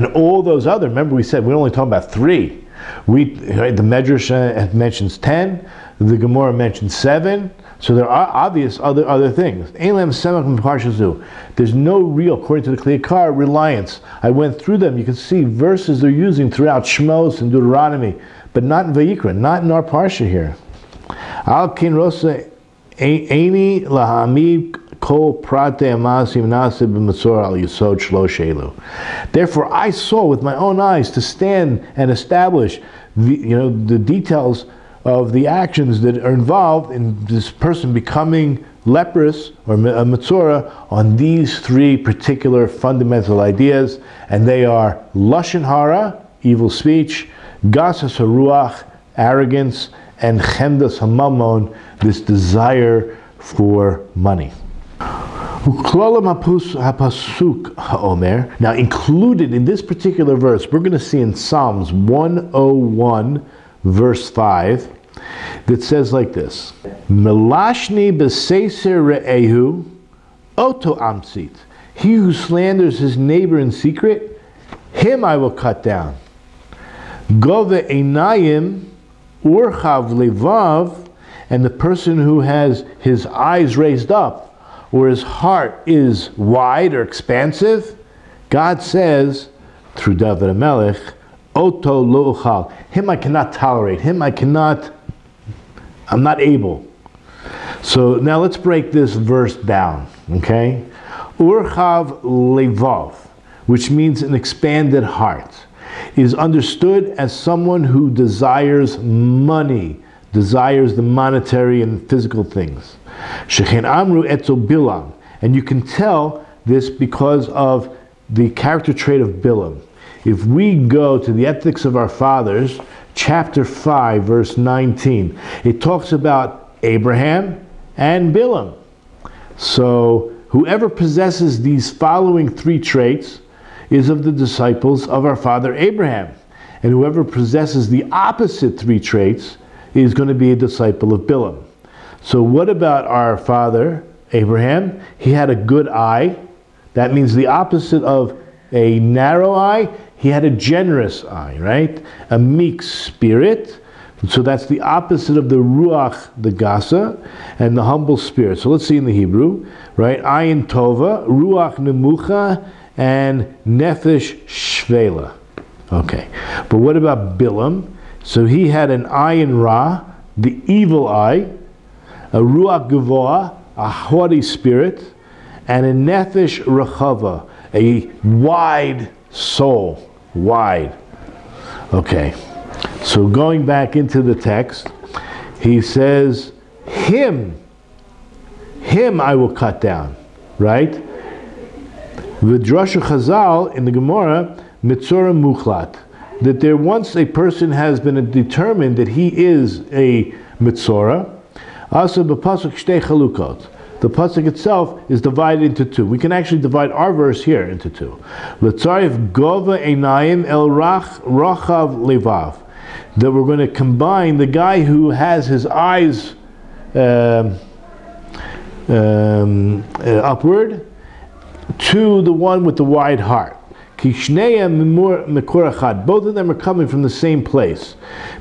all those other, remember we said we're only talking about three. The Medrash mentions 10, the Gemara mentions 7. So there are obvious other things. There's no real, according to the Kliyakar, reliance. I went through them. You can see verses they're using throughout Shmos and Deuteronomy, but not in Vayikra, not in our Parsha here. Al kin rosa eini lahamid kol prate amasim nasib b'Metzora al yisod shlosh elu. Therefore, I saw with my own eyes to stand and establish the details of the actions that are involved in this person becoming leprous or a Metzora on these three particular fundamental ideas, and they are Lashon Hara, evil speech, Gasas HaRuach, arrogance, and Chemdas HaMamon, this desire for money. Now included in this particular verse, we're going to see in Psalms 101, verse 5, that says like this: Melashni b'seiser re'ehu oto amsit. He who slanders his neighbor in secret, him I will cut down. Gove einayim urchav levav, and the person who has his eyes raised up, or his heart is wide or expansive, God says through Dovid HaMelech, Oto lo uchal. Him I cannot tolerate. I'm not able. So now let's break this verse down, okay? Urchav levav, which means an expanded heart, is understood as someone who desires money, desires the monetary and physical things. Shechen amru etzo bilam, and you can tell this because of the character trait of Bilam. If we go to the Ethics of Our Fathers, chapter 5, verse 19, it talks about Abraham and Bilam. So whoever possesses these following three traits is of the disciples of our father Abraham. And whoever possesses the opposite three traits is going to be a disciple of Bilam. So what about our father Abraham? He had a good eye. That means the opposite of a narrow eye. He had a generous eye, right? A meek spirit. So that's the opposite of the ruach, the gasa, and the humble spirit. So let's see in the Hebrew, right? Ayin tova, ruach nemucha, and nefesh shvela. Okay. But what about Bilam? So he had an ayin ra, the evil eye, a ruach gavoa, a haughty spirit, and a nefesh rachava, a wide soul. Wide. Okay. So going back into the text, he says, him I will cut down. Right? V'drasha Chazal in the Gemara, Metzora muchlat, that there once a person has been determined that he is a Metzora, also b'pasuk shtei chalukot. the pasuk itself is divided into two. We can actually divide our verse here into two. Letzarif gova einayim el rachav levav. That we're going to combine the guy who has his eyes upward to the one with the wide heart. Both of them are coming from the same place,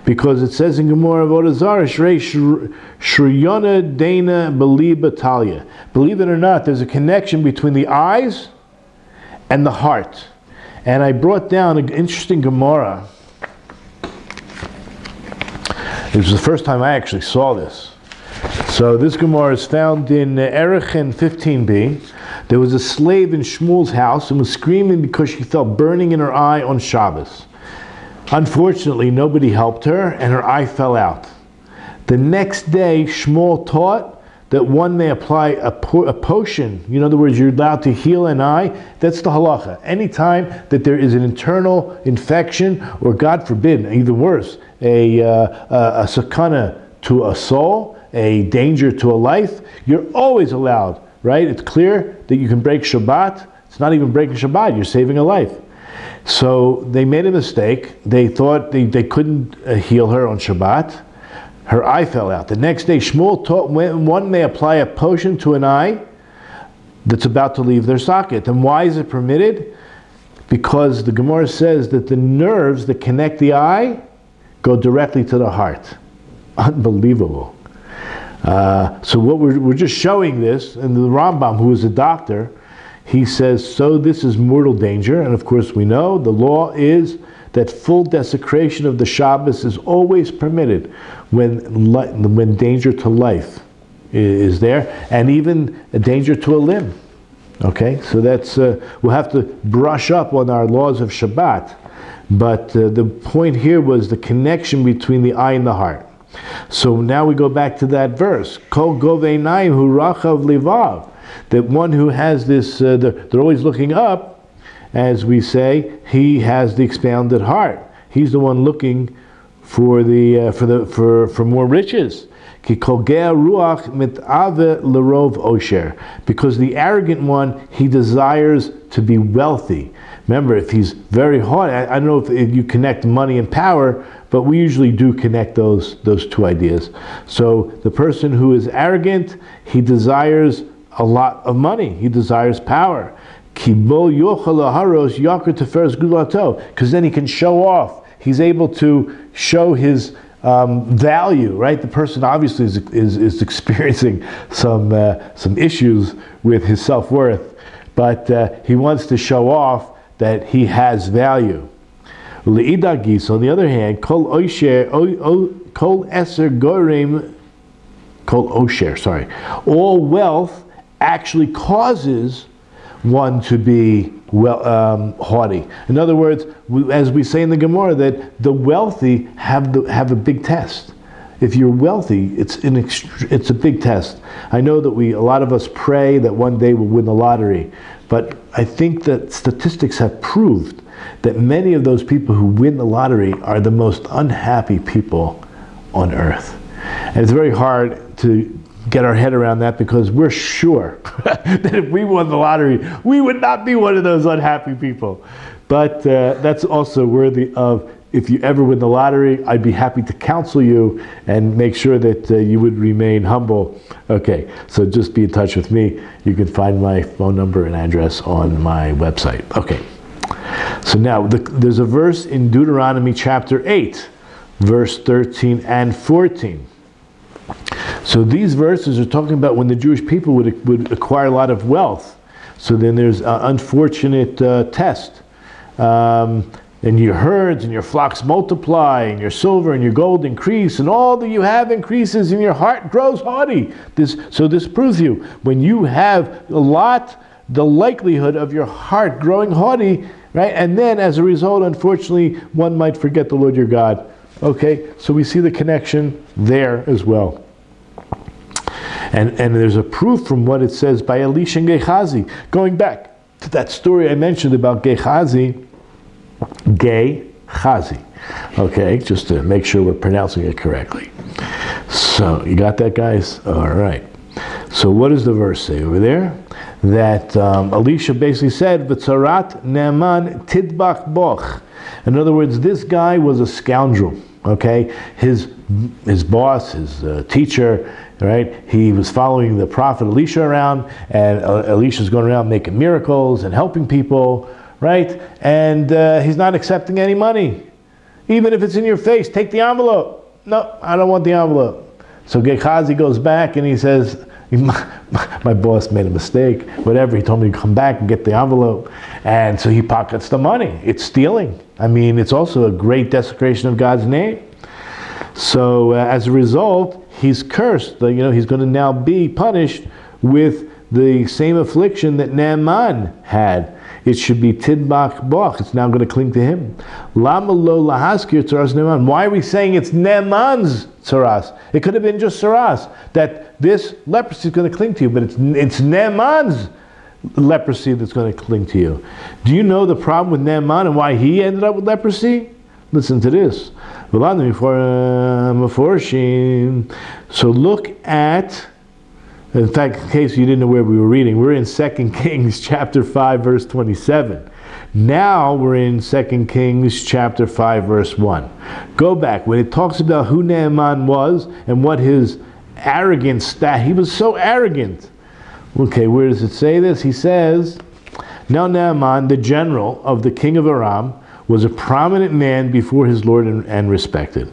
because it says in Gemara Shriyona Dana Beliba Talia. Believe it or not, there's a connection between the eyes and the heart. And I brought down an interesting Gemara. It was the first time I actually saw this. So this Gemara is found in Erechin 15b. There was a slave in Shmuel's house and was screaming because she felt burning in her eye on Shabbos. Unfortunately, nobody helped her and her eye fell out. The next day, Shmuel taught that one may apply a potion. In other words, you're allowed to heal an eye. That's the halacha. Anytime that there is an internal infection, or God forbid, even worse, a sakana to a soul, a danger to a life, you're always allowed, right? It's clear that you can break Shabbat. It's not even breaking Shabbat, you're saving a life. So they made a mistake. They thought they couldn't heal her on Shabbat. Her eye fell out. The next day, Shmuel taught one may apply a potion to an eye that's about to leave their socket. And why is it permitted? Because the Gemara says that the nerves that connect the eye go directly to the heart. Unbelievable. So what we're just showing this, and the Rambam, who is a doctor, he says, so this is mortal danger, and of course we know the law is that full desecration of the Shabbos is always permitted when danger to life is there, and even a danger to a limb. Okay, so that's we'll have to brush up on our laws of Shabbat, but the point here was the connection between the eye and the heart. So now we go back to that verse. Kol goveinayim hu rachav levav. That one who has this, they're always looking up, as we say, he has the expounded heart. He's the one looking for more riches. Ki kol gea ruach mitave lerov osher. Because the arrogant one, he desires to be wealthy. Remember, if he's very hard, I don't know if you connect money and power, but we usually do connect those two ideas. So the person who is arrogant, he desires a lot of money. He desires power. Because then he can show off. He's able to show his value, right? The person obviously is experiencing some issues with his self-worth, but he wants to show off that he has value. Le'idagis, on the other hand, kol osher gorem, all wealth actually causes one to be haughty. In other words, as we say in the Gemara, that the wealthy have a big test. If you're wealthy, it's a big test. I know that a lot of us pray that one day we'll win the lottery, but I think that statistics have proved that many of those people who win the lottery are the most unhappy people on earth. And it's very hard to get our head around that, because we're sure that if we won the lottery, we would not be one of those unhappy people. But that's also worthy of, if you ever win the lottery, I'd be happy to counsel you and make sure that you would remain humble. Okay, so just be in touch with me. You can find my phone number and address on my website. Okay, so now there's a verse in Deuteronomy chapter 8, verse 13 and 14. So these verses are talking about when the Jewish people would acquire a lot of wealth. So then there's an unfortunate test. And your herds and your flocks multiply, and your silver and your gold increase, and all that you have increases, and your heart grows haughty. This proves you, when you have a lot, the likelihood of your heart growing haughty, right? And then as a result, unfortunately, one might forget the Lord your God. Okay, so we see the connection there as well. And there's a proof from what it says by Elisha and Gehazi. Going back to that story I mentioned about Gehazi, okay, just to make sure we're pronouncing it correctly. So, you got that, guys? All right. So So what does the verse say over there? That Elisha basically said, "V'tzarat Naaman tidbach boch." In other words, this guy was a scoundrel. Okay, his boss, his teacher, right? He was following the prophet Elisha around, and Elisha's going around making miracles and helping people, right? And he's not accepting any money, even if it's in your face. Take the envelope. No, I don't want the envelope. So Gehazi goes back and he says, my boss made a mistake, whatever. He told me to come back and get the envelope. And so he pockets the money. It's stealing. I mean, it's also a great desecration of God's name. So as a result, he's cursed. He's going to now be punished with the same affliction that Naaman had. It should be tidbach boch. It's now going to cling to him. Lama lo lahaskir tzaras Naaman. Why are we saying it's Naaman's tzaras? It could have been just tzaras, that this leprosy is going to cling to you, but it's Naaman's leprosy that's going to cling to you. Do you know the problem with Naaman and why he ended up with leprosy? Listen to this. So look at, in fact, in case you didn't know where we were reading, we're in 2 Kings chapter 5 verse 27. Now we're in 2 Kings chapter 5 verse 1. Go back. When it talks about who Naaman was and what his arrogance, that he was so arrogant. Okay, where does it say this? He says, now Naaman, the general of the king of Aram, was a prominent man before his Lord and respected.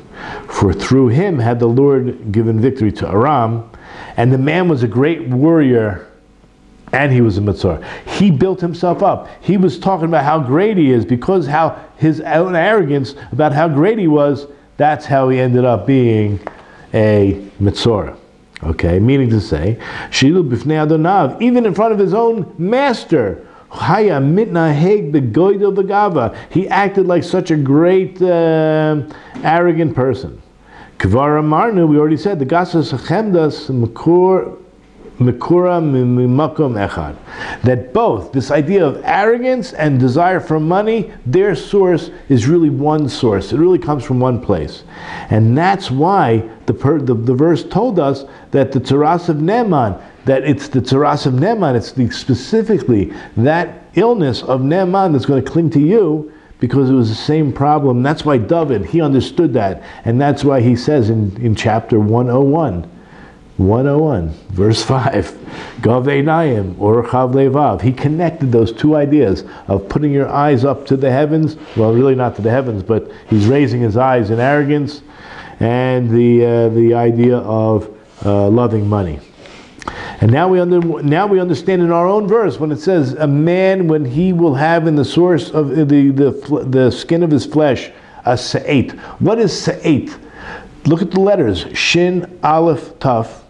For through him had the Lord given victory to Aram, and the man was a great warrior, and he was a Metzora. He built himself up. He was talking about how great he is, because how his own arrogance about how great he was, that's how he ended up being a Metzora. Okay, meaning to say, Shilu b'fnei Adonav, even in front of his own master, he acted like such a great arrogant person. Kvar amarnu, we already said, the gasas hachemdas mekura mimakom echad, that both this idea of arrogance and desire for money, their source is really one source. It really comes from one place, and that's why the verse told us that the tzaras of Naaman, that it's the tzaras of Naaman, it's specifically that illness of Naaman that's going to cling to you, because it was the same problem. That's why Dovid, he understood that, and that's why he says in chapter 101, verse 5, Gav Einayim or Chav Levav. He connected those two ideas of putting your eyes up to the heavens, well, really not to the heavens, but he's raising his eyes in arrogance, and the idea of loving money. And now we understand in our own verse when it says a man, when he will have in the source of the skin of his flesh a sa'it. What is sa'it? Look at the letters Shin, Aleph, Taf.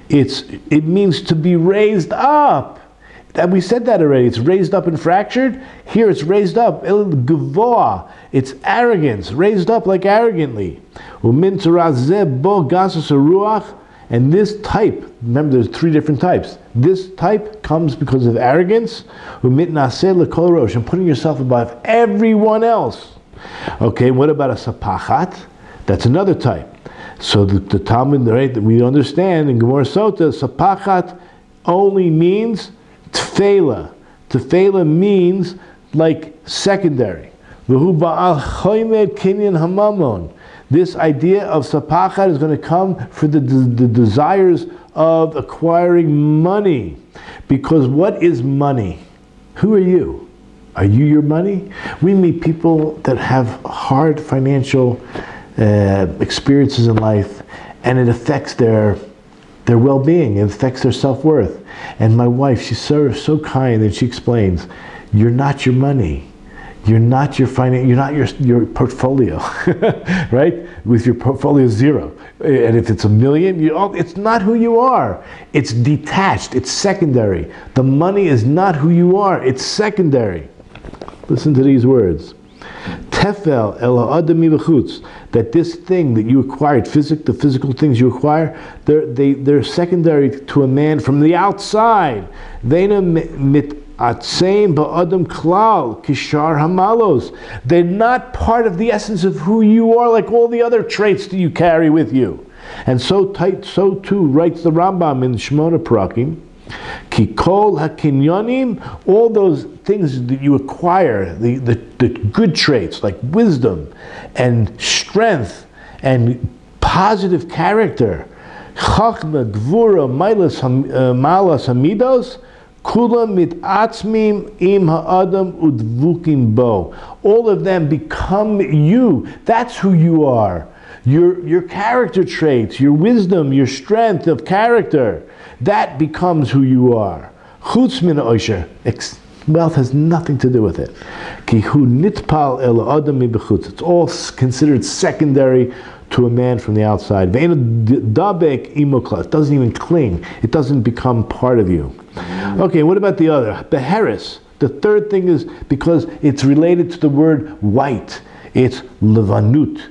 It means to be raised up. That we said that already. It's raised up and fractured. Here it's raised up. El Gavoa. It's arrogance, raised up like arrogantly. Umin Tarazeh bo gasas ruach. And this type, remember there's three different types. This type comes because of arrogance, and putting yourself above everyone else. Okay, what about a sapachat? That's another type. So the Talmud, right, that we understand in Gemara Sota, sapachat only means tefela. Tefela means like secondary. V'hu ba'al choymed kinyan hamamon. This idea of sapachat is going to come for the desires of acquiring money. Because what is money? Who are you? Are you your money? We meet people that have hard financial experiences in life, and it affects their well-being. It affects their self-worth. And my wife, she's so kind, and she explains, you're not your money. You're not your you're not your portfolio, right? With your portfolio zero. And if it's $1 million, it's not who you are. It's detached, it's secondary. The money is not who you are, it's secondary. Listen to these words. Tefel el ha'adami v'chutz, that this thing that you acquired, the physical things you acquire, they're secondary to a man from the outside. They're not part of the essence of who you are, like all the other traits that you carry with you. And so too writes the Rambam in Shmona Prakim, Ki kol hakinyonim, all those things that you acquire, the good traits like wisdom and strength and positive character, chachma, gvura, malas hamidos, kula mitatzmim im ha'adam udvukim bo. All of them become you. That's who you are. Your character traits, your wisdom, your strength of character, that becomes who you are. Chutz min ha'osher. Wealth has nothing to do with it. Ki hu nitpal el adam mibechutz. It's all considered secondary to a man from the outside. Dabek imokla. It doesn't even cling. It doesn't become part of you. Okay, what about the other? Beheris. The third thing is because it's related to the word white. It's levanut.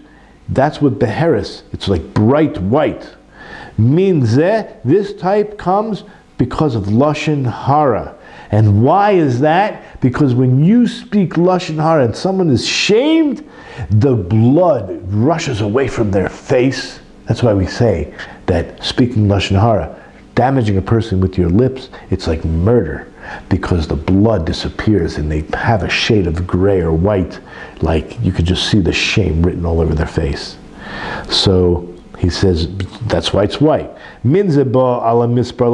That's what beheris. It's like bright white. Min zeh, this type comes because of lashon hara. And why is that? Because when you speak lashon hara and someone is shamed, the blood rushes away from their face. That's why we say that speaking lashon hara, damaging a person with your lips, it's like murder, because the blood disappears and they have a shade of gray or white, like you could just see the shame written all over their face. So he says that's why it's white. Min zeba ala mispar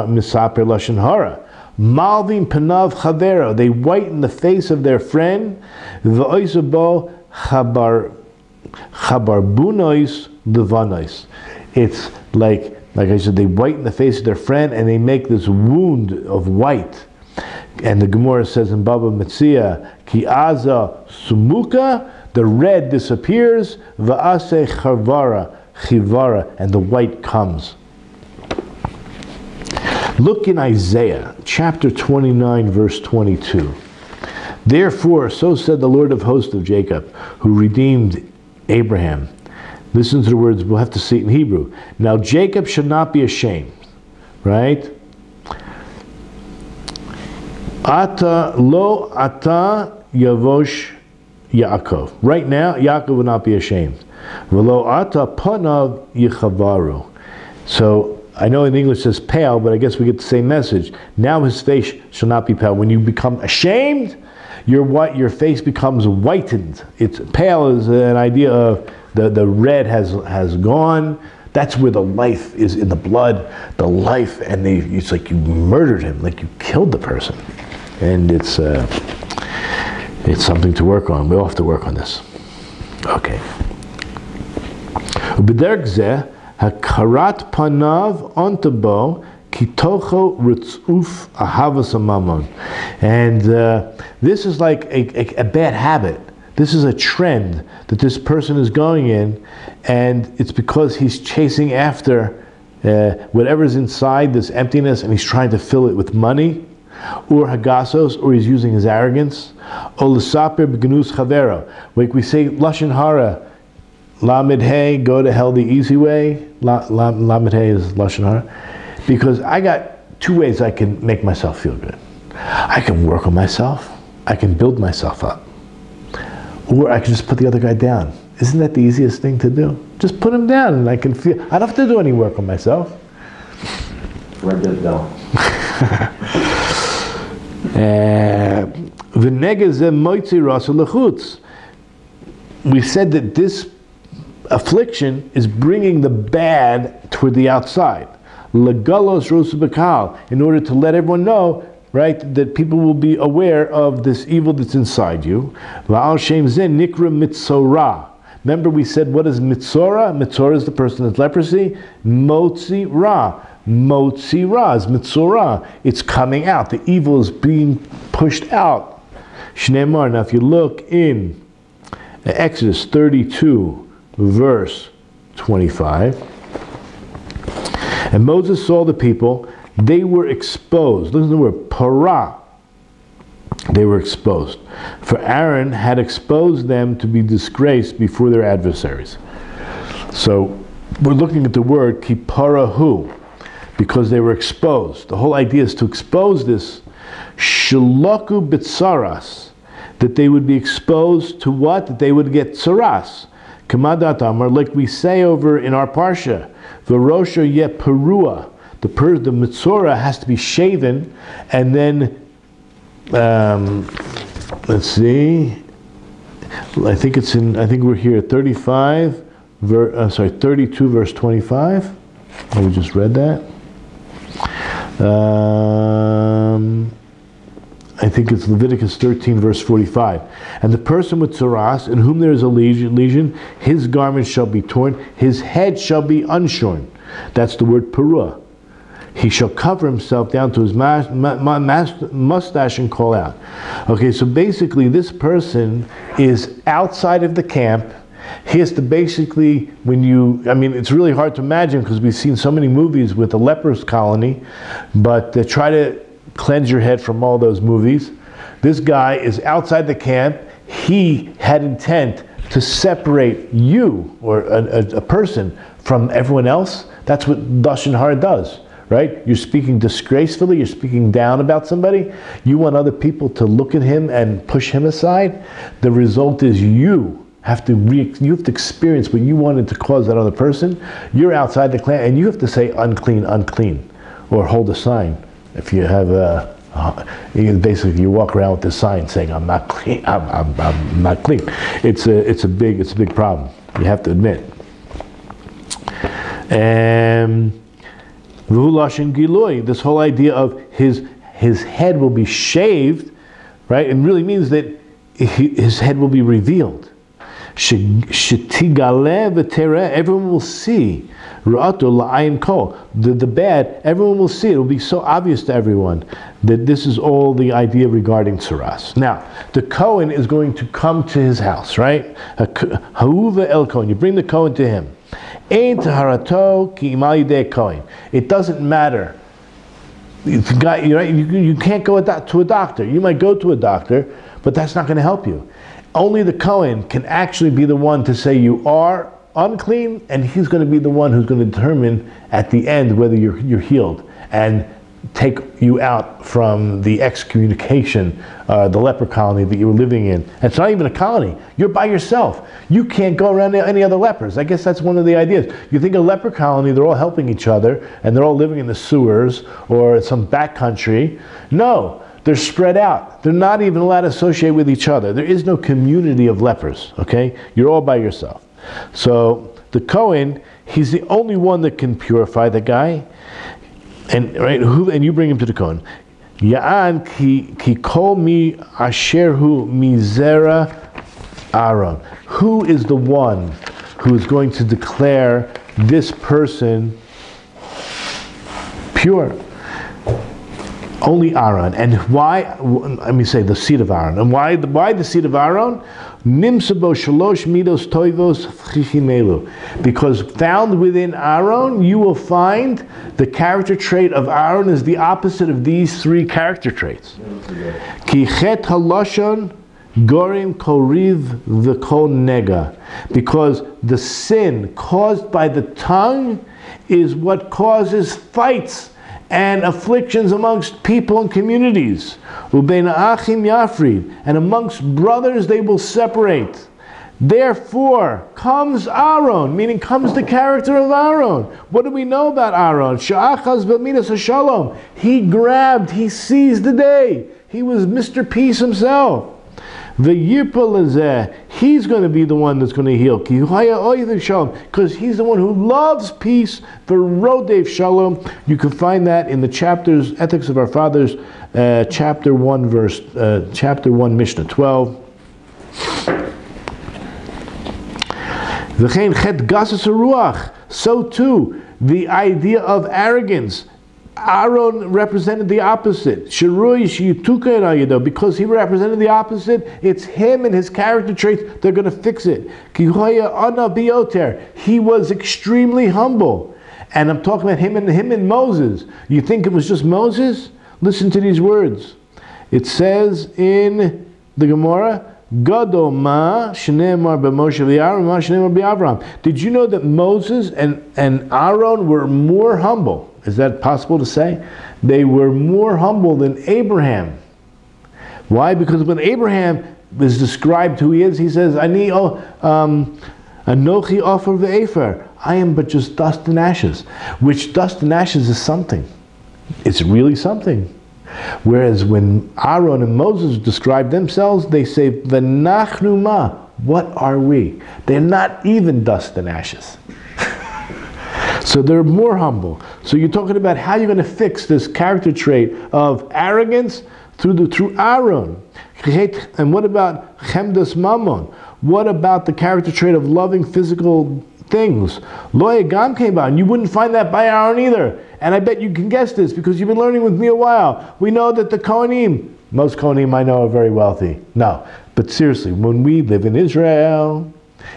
misaper lashon hara. Malvin panav chavero. They whiten the face of their friend. V'oisabo chabarbunois levanois. It's like I said, they whiten the face of their friend and they make this wound of white. And the Gemara says in Baba Metzia, ki aza sumuka, the red disappears, va'ase chivara, and the white comes. Look in Isaiah, chapter 29, verse 22. Therefore, so said the Lord of hosts of Jacob, who redeemed Abraham. Listen to the words, we'll have to see it in Hebrew. Now Jacob should not be ashamed, right? Ata lo ata yavosh Yaakov. Right now, Yaakov will not be ashamed. V'lo ata panav yichavaru. So, I know in English it says pale, but I guess we get the same message. Now his face shall not be pale. When you become ashamed, your face becomes whitened. It's pale is an idea of the red has gone. That's where the life is in the blood, the life, and it's like you murdered him, like you killed the person. And it's something to work on. We'll have to work on this. Okay. Ubederk zeh hakarat panav ontabo kitocho ritzuf ahavas amamon. And this is like a bad habit. This is a trend that this person is going in, and it's because he's chasing after whatever's inside this emptiness, and he's trying to fill it with money, or hagasos, or he's using his arrogance, or l'saper b'gnus chavero. Like we say, lashon hara, lamed hey, go to hell the easy way. Lamed hey is lashon hara, because I got two ways I can make myself feel good. I can work on myself. I can build myself up. Or I can just put the other guy down. Isn't that the easiest thing to do? Just put him down and I can feel, I don't have to do any work on myself. Write that down. We said that this affliction is bringing the bad toward the outside. Legalos rosu b'kal, in order to let everyone know, right, that people will be aware of this evil that's inside you. Va'al shem zeh nikra Metzora. Remember we said, what is Metzora? Metzora is the person that's leprosy. Motzi ra. Motzi ra is Metzora. It's coming out. The evil is being pushed out. Shneimar. Now if you look in Exodus 32, verse 25. And Moses saw the people, they were exposed. Listen to the word, para. They were exposed. For Aaron had exposed them to be disgraced before their adversaries. So we're looking at the word kiparahu, because they were exposed. The whole idea is to expose this shalaku bitsaras, that they would be exposed to what? That they would get tsaras. Kamadat Amar, like we say over in our Parsha, V'rosho ye perua. The Metzora has to be shaven, and then, let's see, I think we're here, 32 verse 25. Oh, we just read that. I think it's Leviticus 13 verse 45. And the person with tzaras, in whom there is a lesion, his garment shall be torn, his head shall be unshorn. That's the word perua. He shall cover himself down to his mustache and call out. Okay, so basically this person is outside of the camp. He has to basically, it's really hard to imagine because we've seen so many movies with the lepers colony, but try to cleanse your head from all those movies. This guy is outside the camp. He had intent to separate you, or a person, from everyone else. That's what Lashon Hara does. Right? You're speaking disgracefully, you're speaking down about somebody, you want other people to look at him and push him aside. The result is you have to experience what you wanted to cause that other person. You're outside the clan, and you have to say unclean, unclean, or hold a sign. If you have basically you walk around with this sign saying I'm not clean, I'm not clean. It's a big problem. You have to admit. This whole idea of his head will be shaved, right? It really means that his head will be revealed. Everyone will see. The bad, everyone will see. It will be so obvious to everyone that this is all the idea regarding tzaras. Now, the Kohen is going to come to his house, right? Ha'uva el Kohen. You bring the Kohen to him. It doesn't matter. You can't go to a doctor. You might go to a doctor, but that's not going to help you. Only the Kohen can actually be the one to say you are unclean, and he's going to be the one who's going to determine at the end whether you're healed and take you out from the excommunication, the leper colony that you were living in. And it's not even a colony. You're by yourself. You can't go around any other lepers. I guess that's one of the ideas. You think a leper colony, they're all helping each other, and they're all living in the sewers or some back country. No, they're spread out. They're not even allowed to associate with each other. There is no community of lepers, okay? You're all by yourself. So the Kohen, he's the only one that can purify the guy. And you bring him to the Kohen. Ya'an ki kol mi asherhu mizera Aaron. Who is the one who is going to declare this person pure? Only Aaron. And why? Let me say the seed of Aaron. And why the seed of Aaron? Nimsabo shalosh midos toivos chishimelu. Because found within Aaron, you will find the character trait of Aaron is the opposite of these three character traits. Ki chet halashon gorim koriv v'kol nega. Because the sin caused by the tongue is what causes fights and afflictions amongst people and communities. Ubein achim yafrid, and amongst brothers they will separate. Therefore comes Aaron, meaning comes the character of Aaron. What do we know about Aaron? Sha'achaz b'midas hashalom. He grabbed, he seized the day. He was Mr. Peace himself. The Yipol, he's going to be the one that's going to heal. Because he's the one who loves peace. The Rodev Shalom. You can find that in the chapters, Ethics of Our Fathers, chapter 1, Mishnah 12. So too, the idea of arrogance. Aaron represented the opposite. Because he represented the opposite, it's him and his character traits, they're going to fix it. He was extremely humble. And I'm talking about him and Moses. You think it was just Moses? Listen to these words. It says in the Gemara, did you know that Moses and Aaron were more humble? Is that possible to say? They were more humble than Abraham. Why? Because when Abraham is described who he is, he says, Anochi offer ve'efer. I am but just dust and ashes. Which dust and ashes is something. It's really something. Whereas when Aaron and Moses describe themselves, they say, V'nachnu ma. What are we? They're not even dust and ashes. So they're more humble. So you're talking about how you're going to fix this character trait of arrogance through Aaron. And what about chemdas mammon? What about the character trait of loving physical things? Lo yagam came out, and you wouldn't find that by Aaron either. And I bet you can guess this because you've been learning with me a while. We know that the Kohanim, most Kohanim I know are very wealthy. No, but seriously, when we live in Israel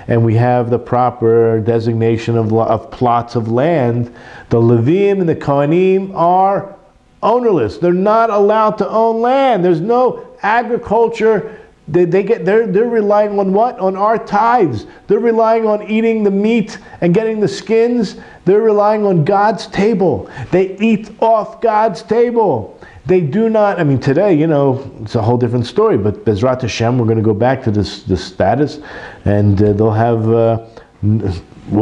and we have the proper designation of plots of land, the Levim and the Kohanim are ownerless. They're not allowed to own land. There's no agriculture. They're relying on what? On our tithes. They're relying on eating the meat and getting the skins. They're relying on God's table. They eat off God's table. They do not, I mean today, it's a whole different story, but Bezrat Hashem, we're going to go back to this status, and we'll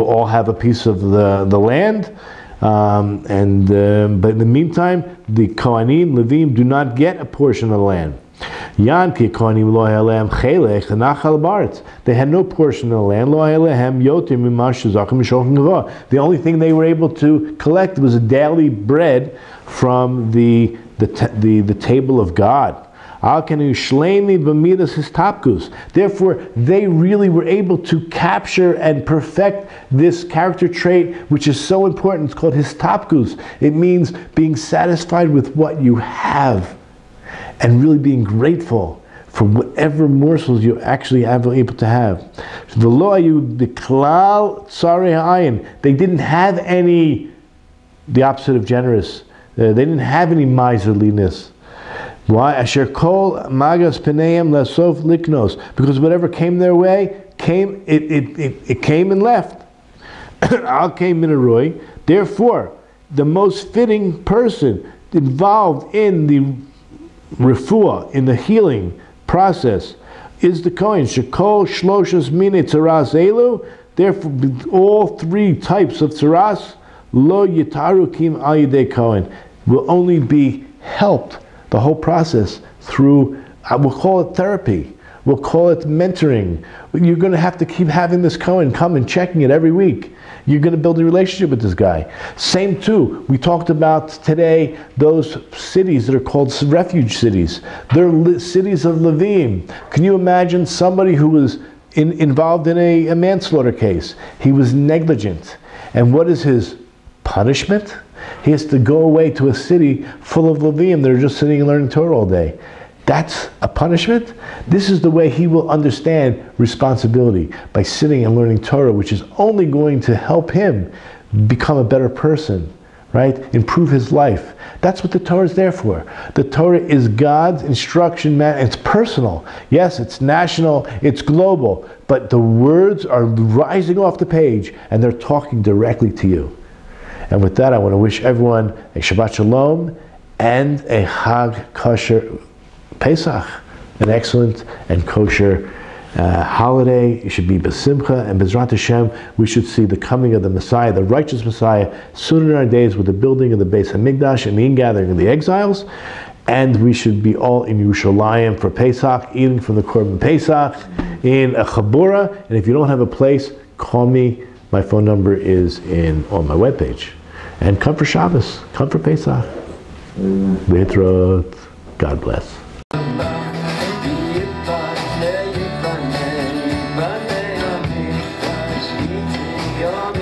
all have a piece of the land. But in the meantime, the Kohanim, Levim, do not get a portion of the land. They had no portion of the land. The only thing they were able to collect was a daily bread from the table of God. Therefore, they really were able to capture and perfect this character trait, which is so important. It's called histapkus. It means being satisfied with what you have and really being grateful for whatever morsels you actually are able to have. They didn't have any, the opposite of generous. They didn't have any miserliness. Why? Asher kol magas peneim lasof liknos. Because whatever came their way, it came and left. Al came minaroi. Therefore, the most fitting person involved in the refuah, in the healing process, is the Kohen. Shekol shloshas mine tzaras elu. Therefore, all three types of tzaras, lo yitaru kim al yidei Kohen, will only be helped, the whole process, through, we'll call it therapy, we'll call it mentoring. You're going to have to keep having this Kohen come and checking it every week. You're going to build a relationship with this guy. Same too, we talked about today those cities that are called refuge cities. They're cities of Levim. Can you imagine somebody who was involved in a manslaughter case? He was negligent. And what is his punishment? He has to go away to a city full of Levim that are just sitting and learning Torah all day. That's a punishment? This is the way he will understand responsibility, by sitting and learning Torah, which is only going to help him become a better person, right? Improve his life. That's what the Torah is there for. The Torah is God's instruction, it's personal. Yes, it's national, it's global, but the words are rising off the page and they're talking directly to you. And with that, I want to wish everyone a Shabbat Shalom and a Hag Kosher Pesach, an excellent and kosher holiday. It should be B'Simcha, and B'Zrat Hashem, we should see the coming of the Messiah, the righteous Messiah, soon in our days with the building of the Beis HaMikdash and the ingathering of the exiles. And we should be all in Yerushalayim for Pesach, eating from the Korban Pesach in a Chabura. And if you don't have a place, call me. My phone number is on my webpage. And come for Shabbos, come for Pesach. Leitrot. God bless. Yiboneh Archives.